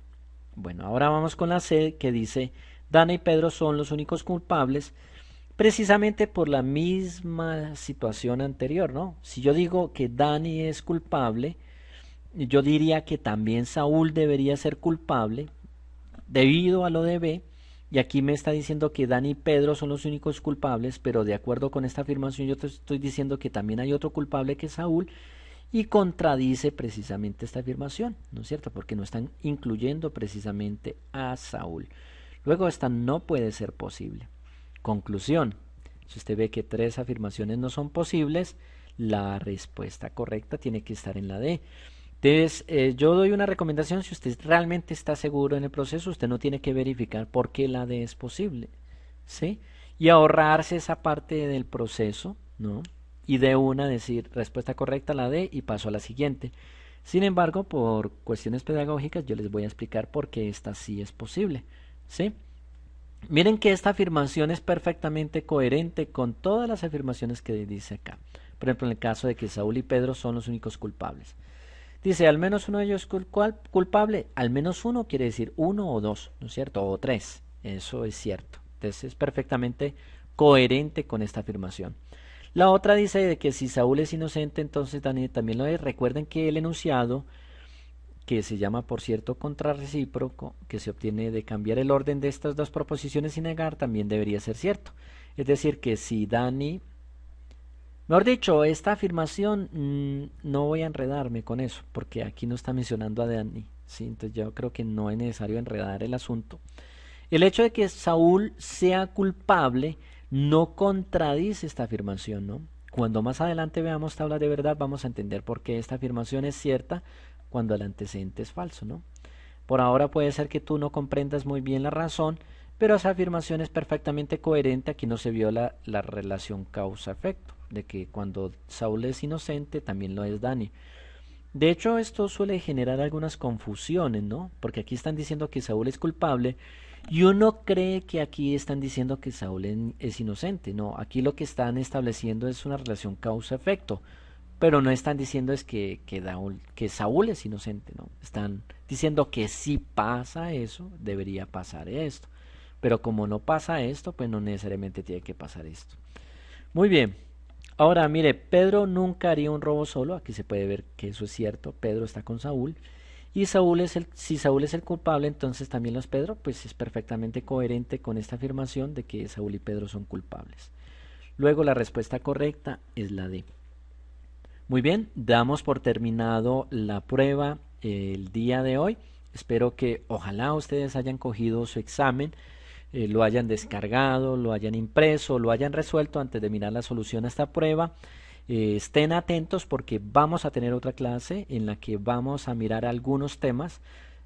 Speaker 1: Bueno, ahora vamos con la C, que dice, Dani y Pedro son los únicos culpables, precisamente por la misma situación anterior, ¿no? Si yo digo que Dani es culpable, yo diría que también Saúl debería ser culpable debido a lo de B, y aquí me está diciendo que Dani y Pedro son los únicos culpables, pero de acuerdo con esta afirmación yo te estoy diciendo que también hay otro culpable que es Saúl, y contradice precisamente esta afirmación, ¿no es cierto? Porque no están incluyendo precisamente a Saúl. Luego esta no puede ser posible. Conclusión, si usted ve que tres afirmaciones no son posibles, la respuesta correcta tiene que estar en la D. Entonces, yo doy una recomendación, si usted realmente está seguro en el proceso, usted no tiene que verificar por qué la D es posible, ¿sí? Y ahorrarse esa parte del proceso, ¿no? Y de una decir respuesta correcta la D y paso a la siguiente. Sin embargo, por cuestiones pedagógicas, yo les voy a explicar por qué esta sí es posible, ¿sí? Miren que esta afirmación es perfectamente coherente con todas las afirmaciones que dice acá. Por ejemplo, en el caso de que Saúl y Pedro son los únicos culpables. Dice, al menos uno de ellos es culpable. Al menos uno quiere decir uno o dos, ¿no es cierto? O tres. Eso es cierto. Entonces es perfectamente coherente con esta afirmación. La otra dice de que si Saúl es inocente, entonces Daniel también lo es. Recuerden que el enunciado, que se llama por cierto contrarrecíproco, que se obtiene de cambiar el orden de estas dos proposiciones y negar, también debería ser cierto. Es decir, que si Dani... Mejor dicho, esta afirmación no voy a enredarme con eso, porque aquí no está mencionando a Dani, ¿sí? Entonces yo creo que no es necesario enredar el asunto. El hecho de que Saúl sea culpable no contradice esta afirmación, ¿no? Cuando más adelante veamos tablas de verdad, vamos a entender por qué esta afirmación es cierta cuando el antecedente es falso, ¿no? Por ahora puede ser que tú no comprendas muy bien la razón, pero esa afirmación es perfectamente coherente. Aquí no se viola la relación causa-efecto, de que cuando Saúl es inocente, también lo es Dani. De hecho, esto suele generar algunas confusiones, ¿no? Porque aquí están diciendo que Saúl es culpable y uno cree que aquí están diciendo que Saúl es inocente. No, aquí lo que están estableciendo es una relación causa-efecto, pero no están diciendo es que Saúl es inocente, ¿no? Están diciendo que si pasa eso, debería pasar esto. Pero como no pasa esto, pues no necesariamente tiene que pasar esto. Muy bien. Ahora, mire, Pedro nunca haría un robo solo. Aquí se puede ver que eso es cierto. Pedro está con Saúl. Y si Saúl es el culpable, entonces también lo es Pedro. Pues es perfectamente coherente con esta afirmación de que Saúl y Pedro son culpables. Luego la respuesta correcta es la D. Muy bien, damos por terminado la prueba el día de hoy. Espero que ojalá ustedes hayan cogido su examen, lo hayan descargado, lo hayan impreso, lo hayan resuelto antes de mirar la solución a esta prueba. Estén atentos porque vamos a tener otra clase en la que vamos a mirar algunos temas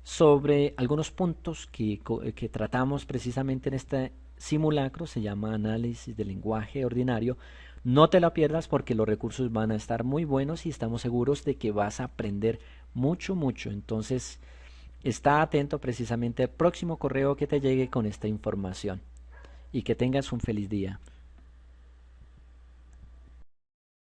Speaker 1: sobre algunos puntos que tratamos precisamente en este simulacro. Se llama análisis del lenguaje ordinario. No te la pierdas porque los recursos van a estar muy buenos y estamos seguros de que vas a aprender mucho, mucho. Entonces, está atento precisamente al próximo correo que te llegue con esta información y que tengas un feliz día.